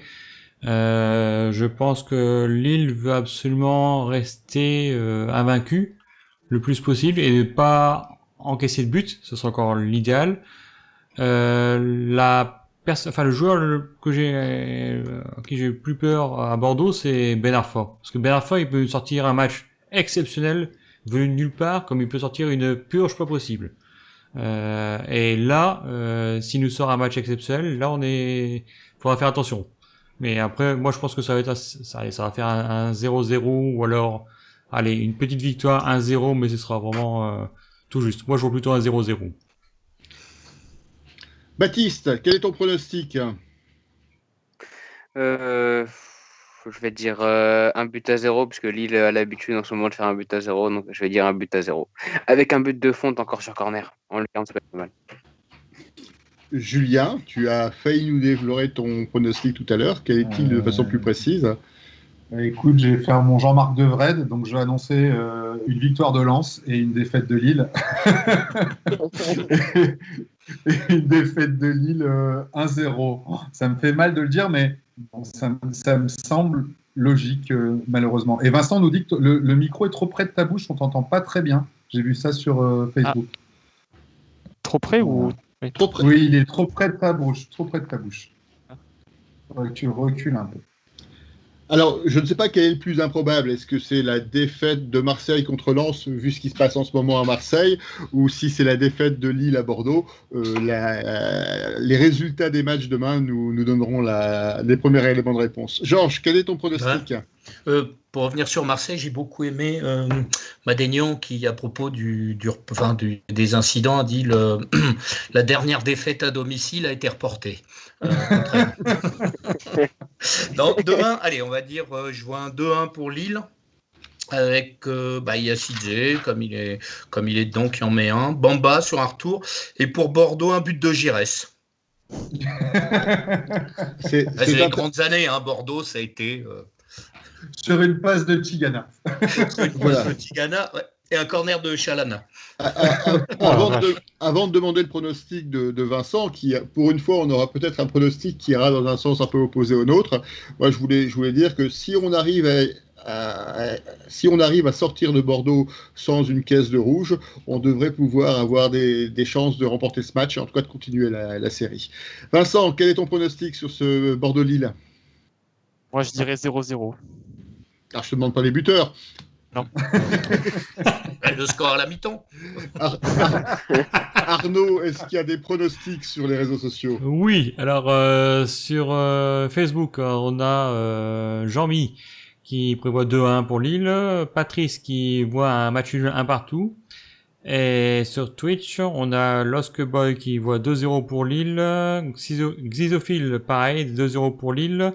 Speaker 5: Je pense que Lille veut absolument rester invaincu le plus possible et ne pas encaisser de but, ce sera encore l'idéal. Le joueur qui j'ai eu plus peur à Bordeaux, c'est Ben Arfa. Parce que Ben Arfa, il peut sortir un match exceptionnel, venu de nulle part, comme il peut sortir une purge pas possible. Et là, s'il nous sort un match exceptionnel, là faudra faire attention. Mais après, moi je pense que ça va faire un 0-0 ou alors, allez, une petite victoire 1-0, mais ce sera vraiment tout juste. Moi je vois plutôt un 0-0.
Speaker 1: Baptiste, quel est ton pronostic ?
Speaker 4: Je vais dire 1-0, puisque Lille a l'habitude en ce moment de faire 1-0, donc je vais dire 1-0. Avec un but de Fonte encore sur corner. En l'occurrence, c'est pas mal.
Speaker 1: Julien, tu as failli nous dévoiler ton pronostic tout à l'heure. Quel est-il de façon plus précise ?
Speaker 3: Écoute, je vais faire mon Jean-Marc Devred, donc je vais annoncer une victoire de Lens et une défaite de Lille. Une défaite de Lille 1-0. Ça me fait mal de le dire, mais ça me semble logique, malheureusement. Et Vincent nous dit que le micro est trop près de ta bouche, on t'entend pas très bien. J'ai vu ça sur Facebook.
Speaker 6: Trop près ou
Speaker 1: trop près.
Speaker 3: Oui, il est trop près de ta bouche. Trop près de ta bouche. Tu recules un peu.
Speaker 1: Alors, je ne sais pas quel est le plus improbable. Est-ce que c'est la défaite de Marseille contre Lens, vu ce qui se passe en ce moment à Marseille, ou si c'est la défaite de Lille à Bordeaux ? Les résultats des matchs demain nous donneront les premiers éléments de réponse. Georges, quel est ton pronostic ?
Speaker 2: Pour revenir sur Marseille, j'ai beaucoup aimé Madénian qui, à propos des incidents, a dit la dernière défaite à domicile a été reportée. Donc, demain, allez, on va dire, je vois un 2-1 pour Lille, avec Yacine, comme il est dedans, qui en met un, Bamba sur un retour, et pour Bordeaux, un but de Giresse. C'est les grandes années, Bordeaux, ça a été...
Speaker 3: Sur une passe de Tigana.
Speaker 2: Sur une passe de Tigana, ouais. et un corner de Chalana.
Speaker 1: Avant de demander le pronostic de Vincent, qui, pour une fois, on aura peut-être un pronostic qui ira dans un sens un peu opposé au nôtre. Moi, je voulais dire que si on arrive à sortir de Bordeaux sans une caisse de rouge, on devrait pouvoir avoir des chances de remporter ce match et en tout cas de continuer la série. Vincent, quel est ton pronostic sur ce Bordeaux-Lille ?
Speaker 6: Moi, je dirais 0-0.
Speaker 1: Alors, je te demande pas les buteurs.
Speaker 6: Non.
Speaker 2: Le score à la mi-temps.
Speaker 1: Arnaud, est-ce qu'il y a des pronostics sur les réseaux sociaux ?
Speaker 5: Oui, alors sur Facebook, on a Jean-Mi qui prévoit 2-1 pour Lille, Patrice qui voit un match nul 1 partout, et sur Twitch, on a Losk Boy qui voit 2-0 pour Lille, Xizophile pareil, 2-0 pour Lille,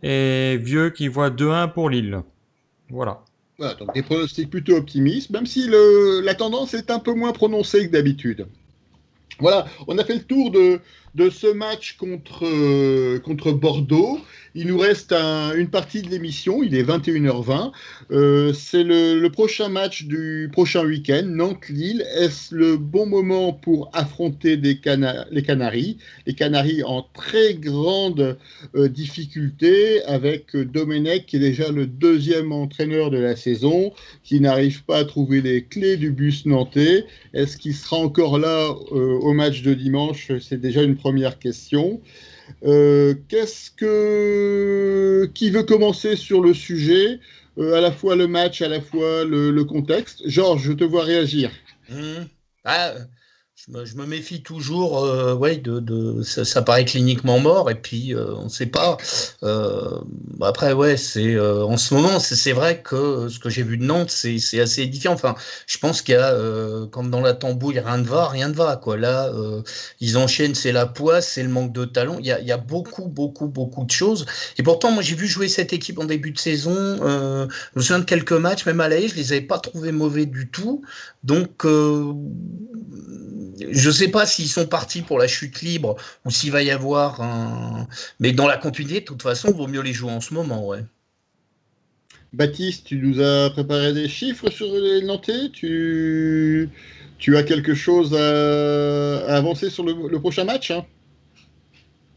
Speaker 5: et Vieux qui voit 2-1 pour Lille. Voilà.
Speaker 1: Voilà, donc des pronostics plutôt optimistes, même si la tendance est un peu moins prononcée que d'habitude. Voilà, on a fait le tour de ce match contre Bordeaux. Il nous reste une partie de l'émission, il est 21h20. C'est le prochain match du prochain week-end, Nantes-Lille. Est-ce le bon moment pour affronter les Canaries ? Les Canaries en très grande difficulté, avec Domenech qui est déjà le deuxième entraîneur de la saison, qui n'arrive pas à trouver les clés du bus nantais. Est-ce qu'il sera encore là au match de dimanche ? C'est déjà une première question. Qui veut commencer sur le sujet, à la fois le match, à la fois le contexte ? Georges, je te vois réagir.
Speaker 2: Je me méfie toujours, ça paraît cliniquement mort, et puis on ne sait pas. Après, c'est en ce moment, c'est vrai que ce que j'ai vu de Nantes, c'est assez édifiant. Enfin, je pense qu'il y a, comme dans la tambouille, rien ne va, quoi. Là, ils enchaînent, c'est la poisse, c'est le manque de talent. Il y a beaucoup de choses. Et pourtant, moi, j'ai vu jouer cette équipe en début de saison. Je me souviens de quelques matchs, même à l'AE, je les avais pas trouvés mauvais du tout. Donc, je ne sais pas s'ils sont partis pour la chute libre ou s'il va y avoir un... Mais dans la continuité, de toute façon, il vaut mieux les jouer en ce moment, ouais.
Speaker 1: Baptiste, tu nous as préparé des chiffres sur les Nantais ? Tu as quelque chose à avancer sur le prochain match, hein ?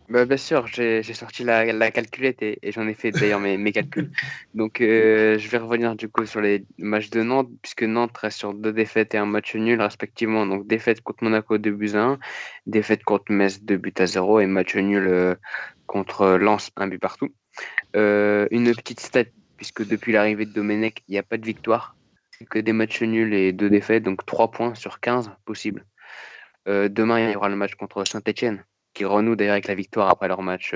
Speaker 4: Bien sûr, j'ai sorti la calculette et j'en ai fait d'ailleurs mes calculs. Donc, je vais revenir du coup sur les matchs de Nantes, puisque Nantes reste sur 2 défaites et un match nul respectivement. Donc, défaite contre Monaco 2-1, défaite contre Metz 2-0 et match nul contre Lens 1 but partout. Une petite stat, puisque depuis l'arrivée de Domenech, il n'y a pas de victoire, que des matchs nuls et 2 défaites, donc 3 points sur 15 possibles. Demain, il y aura le match contre Saint-Etienne, qui renoue d'ailleurs avec la victoire après leur match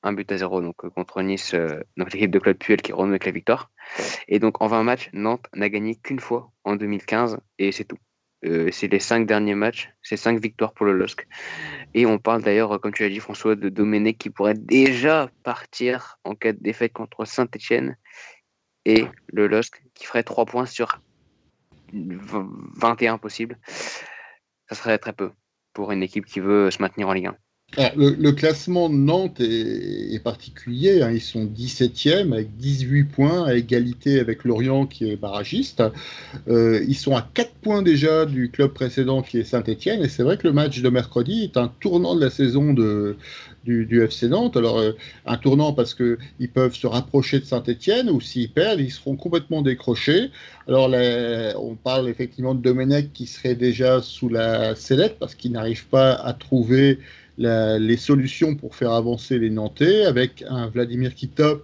Speaker 4: 1-0 donc, contre Nice, donc l'équipe de Claude Puel qui renoue avec la victoire. Et donc en 20 matchs, Nantes n'a gagné qu'une fois en 2015 et c'est tout. C'est les 5 derniers matchs, c'est 5 victoires pour le LOSC. Et on parle d'ailleurs, comme tu l'as dit François, de Domenech qui pourrait déjà partir en cas de défaite contre Saint-Etienne et le LOSC qui ferait 3 points sur 21 possibles. Ça serait très peu pour une équipe qui veut se maintenir en Ligue 1.
Speaker 1: Alors, le classement de Nantes est particulier, hein. Ils sont 17e avec 18 points, à égalité avec Lorient qui est barragiste. Ils sont à 4 points déjà du club précédent qui est Saint-Etienne, et c'est vrai que le match de mercredi est un tournant de la saison du FC Nantes. Alors, un tournant parce qu'ils peuvent se rapprocher de Saint-Etienne, ou s'ils perdent, ils seront complètement décrochés. Alors, on parle effectivement de Domenech qui serait déjà sous la sellette parce qu'il n'arrive pas à trouver les solutions pour faire avancer les Nantais, avec un Vladimir Kita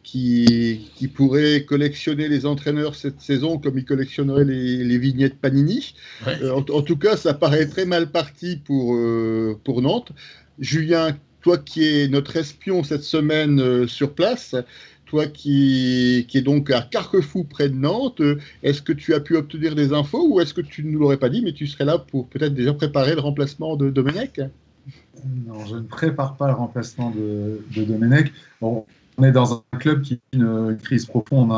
Speaker 1: qui pourrait collectionner les entraîneurs cette saison comme il collectionnerait les vignettes Panini. Ouais. En tout cas, ça paraît très mal parti pour Nantes. Julien, toi qui es notre espion cette semaine sur place, toi qui est donc à Carquefou près de Nantes, est-ce que tu as pu obtenir des infos ou est-ce que tu ne nous l'aurais pas dit, mais tu serais là pour peut-être déjà préparer le remplacement de Domenech ?
Speaker 3: Non, je ne prépare pas le remplacement de Domenech. Bon, on est dans un club qui a une crise profonde.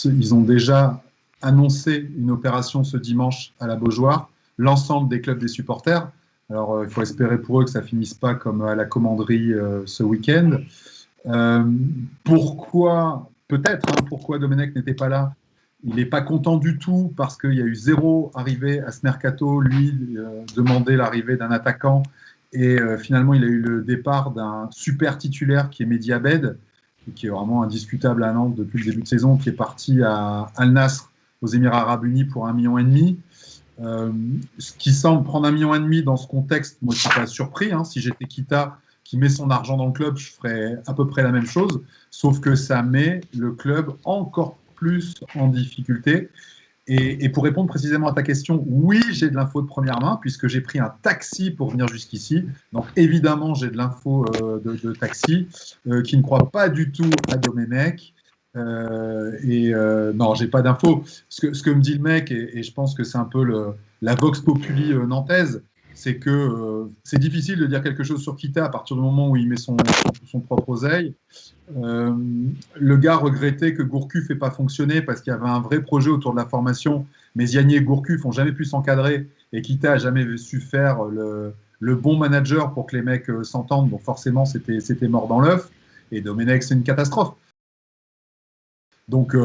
Speaker 3: Ils ont déjà annoncé une opération ce dimanche à la Beaujoire, l'ensemble des clubs des supporters. Alors, il faut espérer pour eux que ça ne finisse pas comme à la commanderie ce week-end. Pourquoi Domenech n'était pas là ? Il n'est pas content du tout parce qu'il y a eu 0 arrivée à ce mercato. Lui demandait l'arrivée d'un attaquant et finalement il a eu le départ d'un super titulaire qui est Mehdi Abed, qui est vraiment indiscutable à Nantes depuis le début de saison, qui est parti à Al Nassr aux Émirats Arabes Unis pour 1,5 million. Ce qui semble prendre 1,5 million dans ce contexte, moi je ne suis pas surpris. Hein. Si j'étais Kita qui met son argent dans le club, je ferais à peu près la même chose, sauf que ça met le club encore plus en difficulté. Et pour répondre précisément à ta question, oui, j'ai de l'info de première main, puisque j'ai pris un taxi pour venir jusqu'ici. Donc évidemment, j'ai de l'info de taxi, qui ne croit pas du tout à Domenech. Non, j'ai pas d'infos. Ce que me dit le mec, et je pense que c'est un peu la vox populi nantaise, c'est que c'est difficile de dire quelque chose sur Kita à partir du moment où il met son propre oseille. Le gars regrettait que Gourcuff n'ait pas fonctionné parce qu'il y avait un vrai projet autour de la formation, mais Ziani et Gourcuff n'ont jamais pu s'encadrer et Kita n'a jamais su faire le bon manager pour que les mecs s'entendent, donc forcément c'était mort dans l'œuf, et Domenech c'est une catastrophe. Donc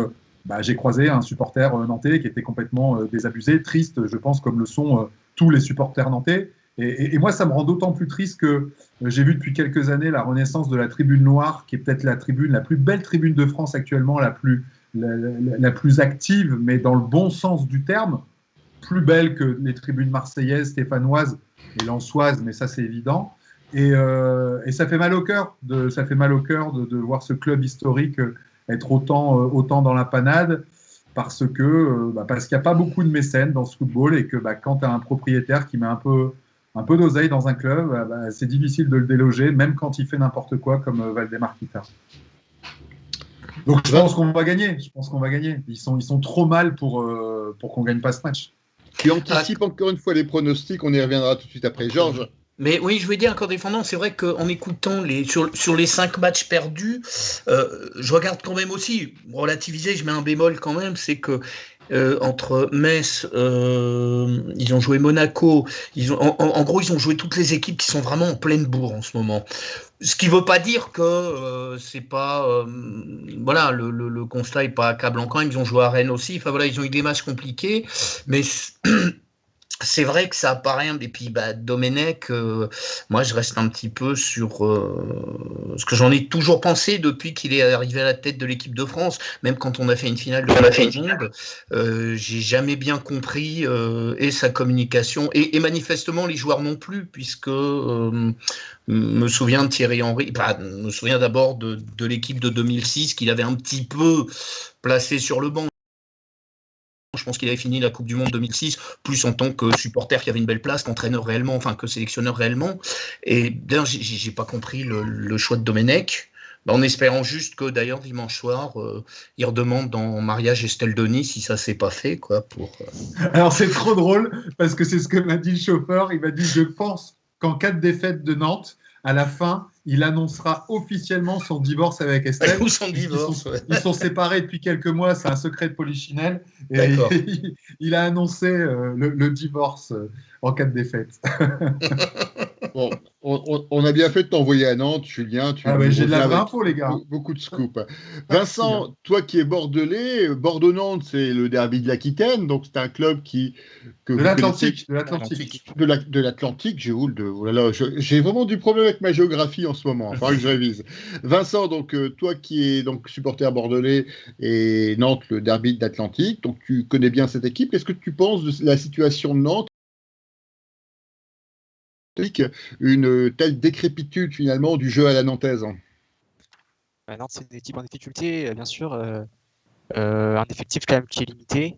Speaker 3: j'ai croisé un supporter nantais qui était complètement désabusé, triste, je pense, comme le sont tous les supporters nantais. Et moi, ça me rend d'autant plus triste que j'ai vu depuis quelques années la renaissance de la tribune noire, qui est peut-être la plus belle tribune de France actuellement, la plus active, mais dans le bon sens du terme, plus belle que les tribunes marseillaises, stéphanoises et lensoises, mais ça c'est évident. Et ça fait mal au cœur de voir ce club historique être autant dans la panade, parce qu'il n'y a pas beaucoup de mécènes dans ce football, et que quand tu as un propriétaire qui met un peu d'oseille dans un club, c'est difficile de le déloger, même quand il fait n'importe quoi, comme Valdemar Kita. Donc je pense qu'on va gagner. Ils sont trop mal pour qu'on ne gagne pas ce match.
Speaker 1: Tu anticipes encore une fois les pronostics, on y reviendra tout de suite après. Georges.
Speaker 2: Mais oui, je veux dire, encore défendant, c'est vrai qu'en écoutant sur les 5 matchs perdus, je regarde quand même aussi, relativiser, je mets un bémol quand même, c'est que entre Metz, ils ont joué Monaco, en gros ils ont joué toutes les équipes qui sont vraiment en pleine bourre en ce moment. Ce qui ne veut pas dire que c'est pas voilà, le constat n'est pas accablant quand même. Ils ont joué à Rennes aussi, enfin voilà, ils ont eu des matchs compliqués, mais c'est vrai que ça apparaît, et puis Domenech, moi je reste un petit peu sur ce que j'en ai toujours pensé depuis qu'il est arrivé à la tête de l'équipe de France, même quand on a fait une finale de la Coupe du Monde, j'ai jamais bien compris et sa communication, et manifestement les joueurs non plus, puisque me souviens de Thierry Henry, me souviens d'abord de l'équipe de 2006 qu'il avait un petit peu placé sur le banc. Je pense qu'il avait fini la Coupe du Monde 2006, plus en tant que supporter qui avait une belle place, qu'entraîneur réellement, enfin que sélectionneur réellement. Et d'ailleurs, j'ai pas compris le choix de Domenech, en espérant juste que d'ailleurs dimanche soir, il redemande dans mariage Estelle Denis si ça s'est pas fait, quoi.
Speaker 3: Alors c'est trop drôle parce que c'est ce que m'a dit le chauffeur. Il m'a dit: je pense qu'en cas de défaite de Nantes, à la fin, il annoncera officiellement son divorce avec Estelle.
Speaker 2: Ou son divorce,
Speaker 3: ils sont séparés depuis quelques mois, c'est un secret de Polichinelle. Et il a annoncé le divorce en cas de défaite.
Speaker 1: Bon, on a bien fait de t'envoyer à Nantes, Julien.
Speaker 3: J'ai de la vraie info, les gars.
Speaker 1: Beaucoup de scoop. Vincent, toi qui es bordelais, Bordeaux-Nantes, c'est le derby de l'Aquitaine, donc c'est un club de l'Atlantique, j'ai vraiment du problème avec ma géographie en ce moment, il faudra que je révise. Vincent, donc toi qui es donc supporter bordelais et Nantes, le derby de l'Atlantique, donc tu connais bien cette équipe, qu'est-ce que tu penses de la situation de Nantes, une telle décrépitude finalement du jeu à la nantaise?
Speaker 6: Nantes, c'est une équipe en difficulté, bien sûr, un effectif quand même qui est limité,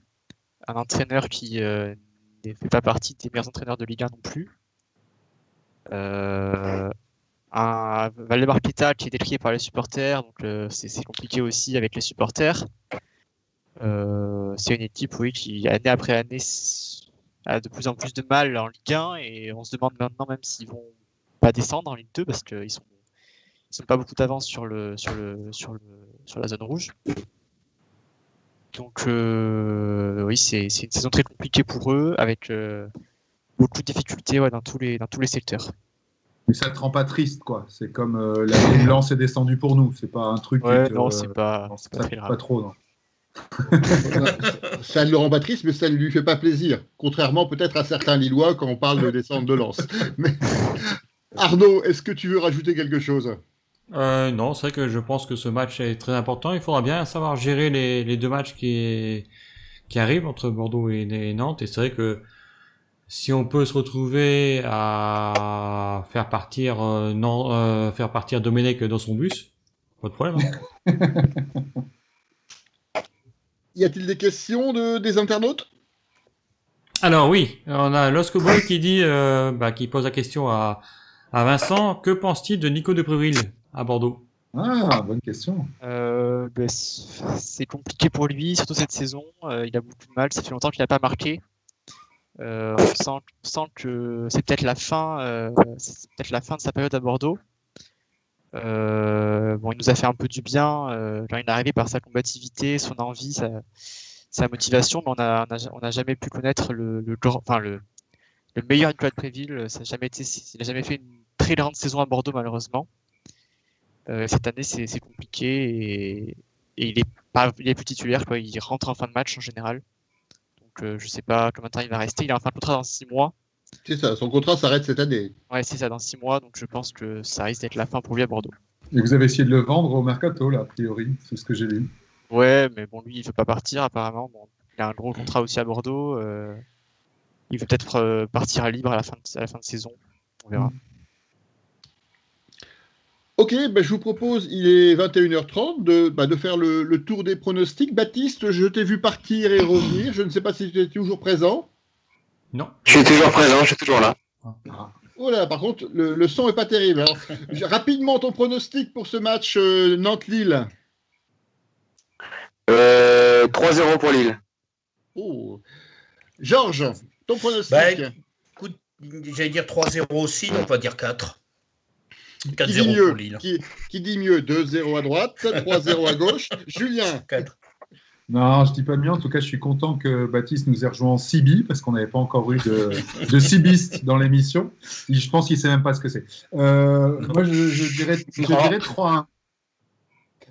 Speaker 6: un entraîneur qui ne fait pas partie des meilleurs entraîneurs de Ligue 1 non plus, un Valdemar Kita qui est décrié par les supporters, donc c'est compliqué aussi avec les supporters. C'est une équipe, oui, qui année après année a de plus en plus de mal en Ligue 1, et on se demande maintenant même s'ils vont pas descendre en Ligue 2 parce qu'ils sont pas beaucoup d'avance sur la zone rouge. Donc oui, c'est une saison très compliquée pour eux, avec beaucoup de difficultés dans tous les secteurs.
Speaker 3: Mais ça te rend pas triste, quoi. C'est comme la prime Lens est descendue pour nous. C'est pas un truc.
Speaker 6: Non, c'est pas très grave.
Speaker 3: Pas trop, non.
Speaker 1: Ça ne le rend pas triste, mais ça ne lui fait pas plaisir. Contrairement peut-être à certains Lillois quand on parle de descente de Lens. Mais... Arnaud, est-ce que tu veux rajouter quelque chose ?
Speaker 5: Non, c'est vrai que je pense que ce match est très important. Il faudra bien savoir gérer les deux matchs qui arrivent entre Bordeaux et Nantes. Et c'est vrai que si on peut se retrouver à faire partir Domenech dans son bus, pas de problème.
Speaker 1: Y a-t-il des questions des internautes ?
Speaker 5: Alors oui, on a Losco Boy qui dit, qui pose la question à Vincent. Que pense-t-il de Nico de Préville à Bordeaux ?
Speaker 3: Ah, bonne question.
Speaker 6: C'est compliqué pour lui, surtout cette saison. Il a beaucoup de mal, ça fait longtemps qu'il n'a pas marqué. On sent que c'est peut-être la fin de sa période à Bordeaux. Il nous a fait un peu du bien quand il est arrivé par sa combativité, son envie, sa motivation, mais on n'a jamais pu connaître le meilleur Nicolas de Préville. Il n'a jamais fait une très grande saison à Bordeaux, malheureusement. Cette année, c'est compliqué et il est plus titulaire, quoi. Il rentre en fin de match en général. Donc, je sais pas combien de temps il va rester. Il a un fin de contrat dans 6 mois.
Speaker 1: C'est ça, son contrat s'arrête cette année.
Speaker 6: Ouais, c'est ça, dans 6 mois. Donc, je pense que ça risque d'être la fin pour lui à Bordeaux.
Speaker 3: Et vous avez essayé de le vendre au mercato, là, a priori, c'est ce que j'ai lu.
Speaker 6: Ouais, mais bon, lui, il veut pas partir, apparemment. Bon, il a un gros contrat aussi à Bordeaux. Il veut peut-être partir à libre à la fin de saison. On verra.
Speaker 1: Ok, je vous propose, il est 21h30, de faire le tour des pronostics. Baptiste, je t'ai vu partir et revenir. Je ne sais pas si tu es toujours présent.
Speaker 5: Non.
Speaker 4: Je suis toujours présent, je suis toujours là.
Speaker 1: Oh là, par contre, le son n'est pas terrible. Alors, rapidement, ton pronostic pour ce match Nantes-Lille.
Speaker 4: 3-0 pour Lille.
Speaker 1: Oh. Georges, ton pronostic.
Speaker 2: Écoute, j'allais dire 3-0 aussi, donc on va dire 4.
Speaker 1: 4-0 pour Lille. Qui dit mieux ? 2-0 à droite, 3-0 à gauche. Julien.
Speaker 2: 4.
Speaker 3: Non, je dis pas mieux. En tout cas, je suis content que Baptiste nous ait rejoint en Sibi, parce qu'on n'avait pas encore eu de Sibiste dans l'émission. Je pense qu'il ne sait même pas ce que c'est. Moi, je dirais 3-1.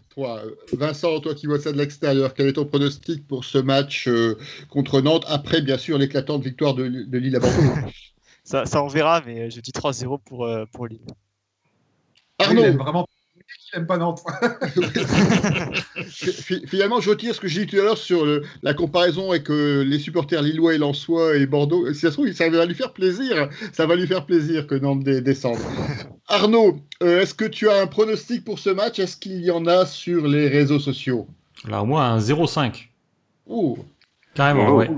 Speaker 1: Toi, Vincent, toi qui vois ça de l'extérieur, quel est ton pronostic pour ce match contre Nantes, après, bien sûr, l'éclatante victoire de Lille à Bordeaux ?
Speaker 6: Ça, on verra, mais je dis 3-0 pour Lille.
Speaker 1: Arnaud,
Speaker 3: il n'aime pas Nantes.
Speaker 1: Finalement, je retire ce que j'ai dit tout à l'heure sur la comparaison avec les supporters lillois et lensois et Bordeaux. Si ça se trouve, ça va lui faire plaisir. Ça va lui faire plaisir que Nantes descende. Arnaud, est-ce que tu as un pronostic pour ce match ? Est-ce qu'il y en a sur les réseaux sociaux ?
Speaker 5: Là, au moins un 0-5.
Speaker 1: Oh.
Speaker 5: Carrément, ouais.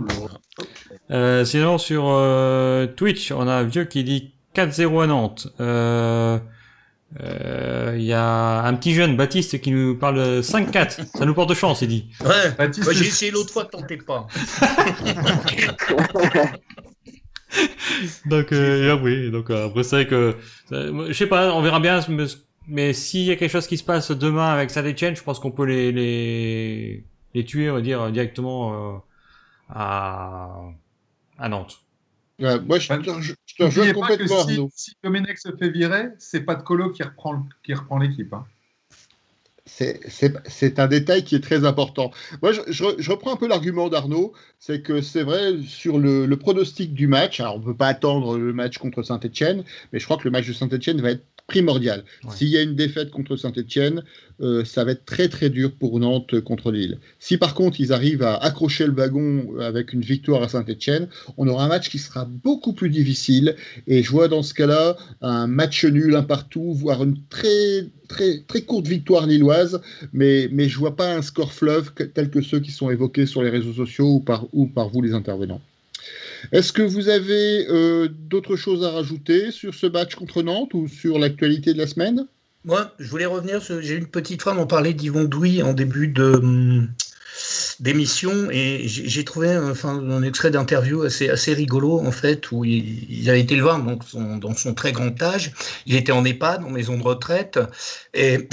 Speaker 5: Sinon, sur Twitch, on a un vieux qui dit 4-0 à Nantes. Il y a un petit jeune, Baptiste, qui nous parle de 5-4. Ça nous porte chance, il dit.
Speaker 2: Ouais,
Speaker 3: Baptiste,
Speaker 2: j'ai essayé l'autre fois, tentez pas.
Speaker 5: Donc, oui. Donc, après, c'est vrai que, je sais pas, on verra bien, mais s'il y a quelque chose qui se passe demain avec Saint-Etienne, je pense qu'on peut les tuer, on va dire, directement, à Nantes.
Speaker 1: Moi, je te rejoins complètement, Arnaud.
Speaker 3: Si Domenech se fait virer, c'est pas de Colo qui reprend l'équipe. Hein.
Speaker 1: C'est un détail qui est très important. Moi, je reprends un peu l'argument d'Arnaud, c'est que c'est vrai, sur le pronostic du match, alors on ne peut pas attendre le match contre Saint-Etienne, mais je crois que le match de Saint-Etienne va être primordial. Ouais. S'il y a une défaite contre Saint-Etienne, ça va être très très dur pour Nantes contre Lille. Si par contre ils arrivent à accrocher le wagon avec une victoire à Saint-Etienne, on aura un match qui sera beaucoup plus difficile, et je vois dans ce cas-là un match nul, un partout, voire une très très très courte victoire lilloise, mais je vois pas un score fleuve tel que ceux qui sont évoqués sur les réseaux sociaux ou par vous les intervenants. Est-ce que vous avez d'autres choses à rajouter sur ce match contre Nantes ou sur l'actualité de la semaine ?
Speaker 2: Moi, je voulais revenir, j'ai une petite phrase, on parlait d'Yvon Douy en début d'émission, et j'ai trouvé un extrait d'interview assez rigolo, en fait, où il avait été le voir donc dans son très grand âge. Il était en EHPAD, en maison de retraite, et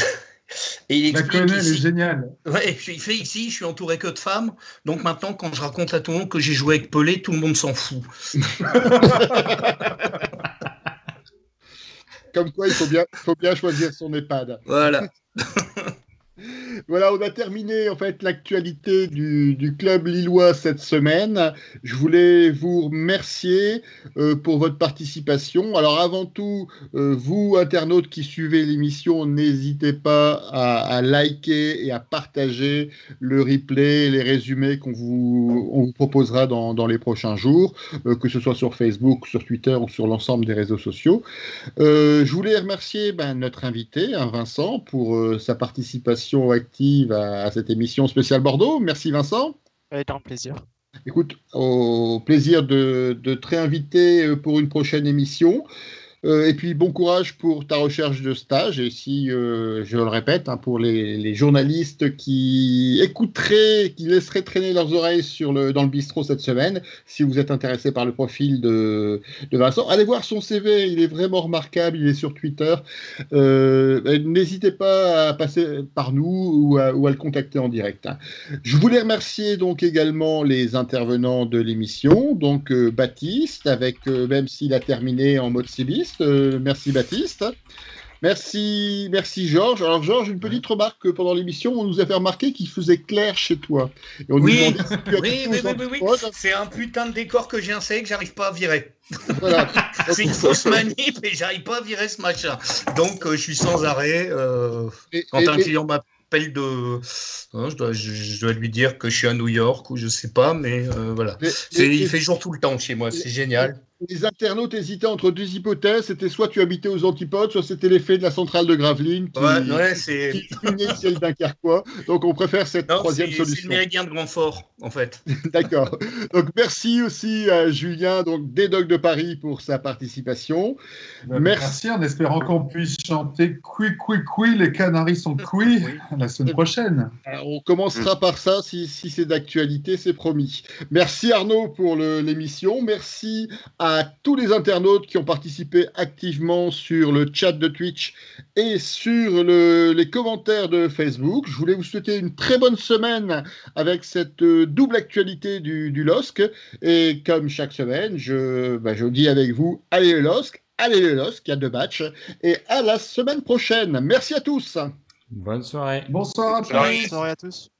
Speaker 2: il explique
Speaker 3: elle est géniale.
Speaker 2: Ouais, il fait ici, je suis entouré que de femmes, donc maintenant, quand je raconte à tout le monde que j'ai joué avec Pelé, tout le monde s'en fout.
Speaker 1: Comme quoi, il faut bien choisir son EHPAD.
Speaker 2: Voilà.
Speaker 1: Voilà, on a terminé en fait l'actualité du club lillois cette semaine. Je voulais vous remercier pour votre participation. Alors avant tout, vous internautes qui suivez l'émission, n'hésitez pas à liker et à partager le replay, les résumés on vous proposera dans les prochains jours, que ce soit sur Facebook, sur Twitter ou sur l'ensemble des réseaux sociaux. Je voulais remercier notre invité, Vincent, pour sa participation active à cette émission spéciale Bordeaux. Merci Vincent.
Speaker 6: Avec grand plaisir.
Speaker 1: Écoute, au plaisir de te réinviter pour une prochaine émission. Et puis bon courage pour ta recherche de stage. Et si, je le répète, pour les journalistes qui écouteraient, qui laisseraient traîner leurs oreilles dans le bistrot cette semaine, si vous êtes intéressé par le profil de Vincent, allez voir son CV, il est vraiment remarquable, il est sur Twitter. N'hésitez pas à passer par nous ou à le contacter en direct. Je voulais remercier donc également les intervenants de l'émission, donc Baptiste, même s'il a terminé en mode cibiste. Merci Baptiste. Merci Georges. Alors Georges, une petite remarque pendant l'émission, on nous a fait remarquer qu'il faisait clair chez toi. Et on nous demandait si tu as
Speaker 2: oui. C'est un putain de décor que j'ai installé que j'arrive pas à virer.
Speaker 1: Voilà.
Speaker 2: C'est une fausse manip et j'arrive pas à virer ce machin. Donc je suis sans arrêt. Quand un client m'appelle je dois lui dire que je suis à New York ou je sais pas, mais voilà. Il fait jour tout le temps chez moi, c'est génial.
Speaker 1: Les internautes hésitaient entre deux hypothèses, c'était soit tu habitais aux antipodes, soit c'était l'effet de la centrale de Gravelines qui illuminait le ciel dunkerquois. Donc on préfère cette troisième solution.
Speaker 2: C'est le méridien de Grandfort, en fait.
Speaker 1: D'accord. Donc merci aussi à Julien, donc des Dogs de Paris, pour sa participation.
Speaker 3: Merci, en espérant qu'on puisse chanter Cui, les Canaries sont cuits la semaine prochaine.
Speaker 1: Alors, on commencera par ça, si c'est d'actualité, c'est promis. Merci Arnaud pour l'émission. Merci à tous les internautes qui ont participé activement sur le chat de Twitch et sur les commentaires de Facebook. Je voulais vous souhaiter une très bonne semaine avec cette double actualité du LOSC. Et comme chaque semaine, je dis avec vous, allez le LOSC, il y a 2 matchs. Et à la semaine prochaine. Merci à tous.
Speaker 5: Bonne soirée.
Speaker 3: Bonsoir à tous.
Speaker 6: Bonne soirée à tous.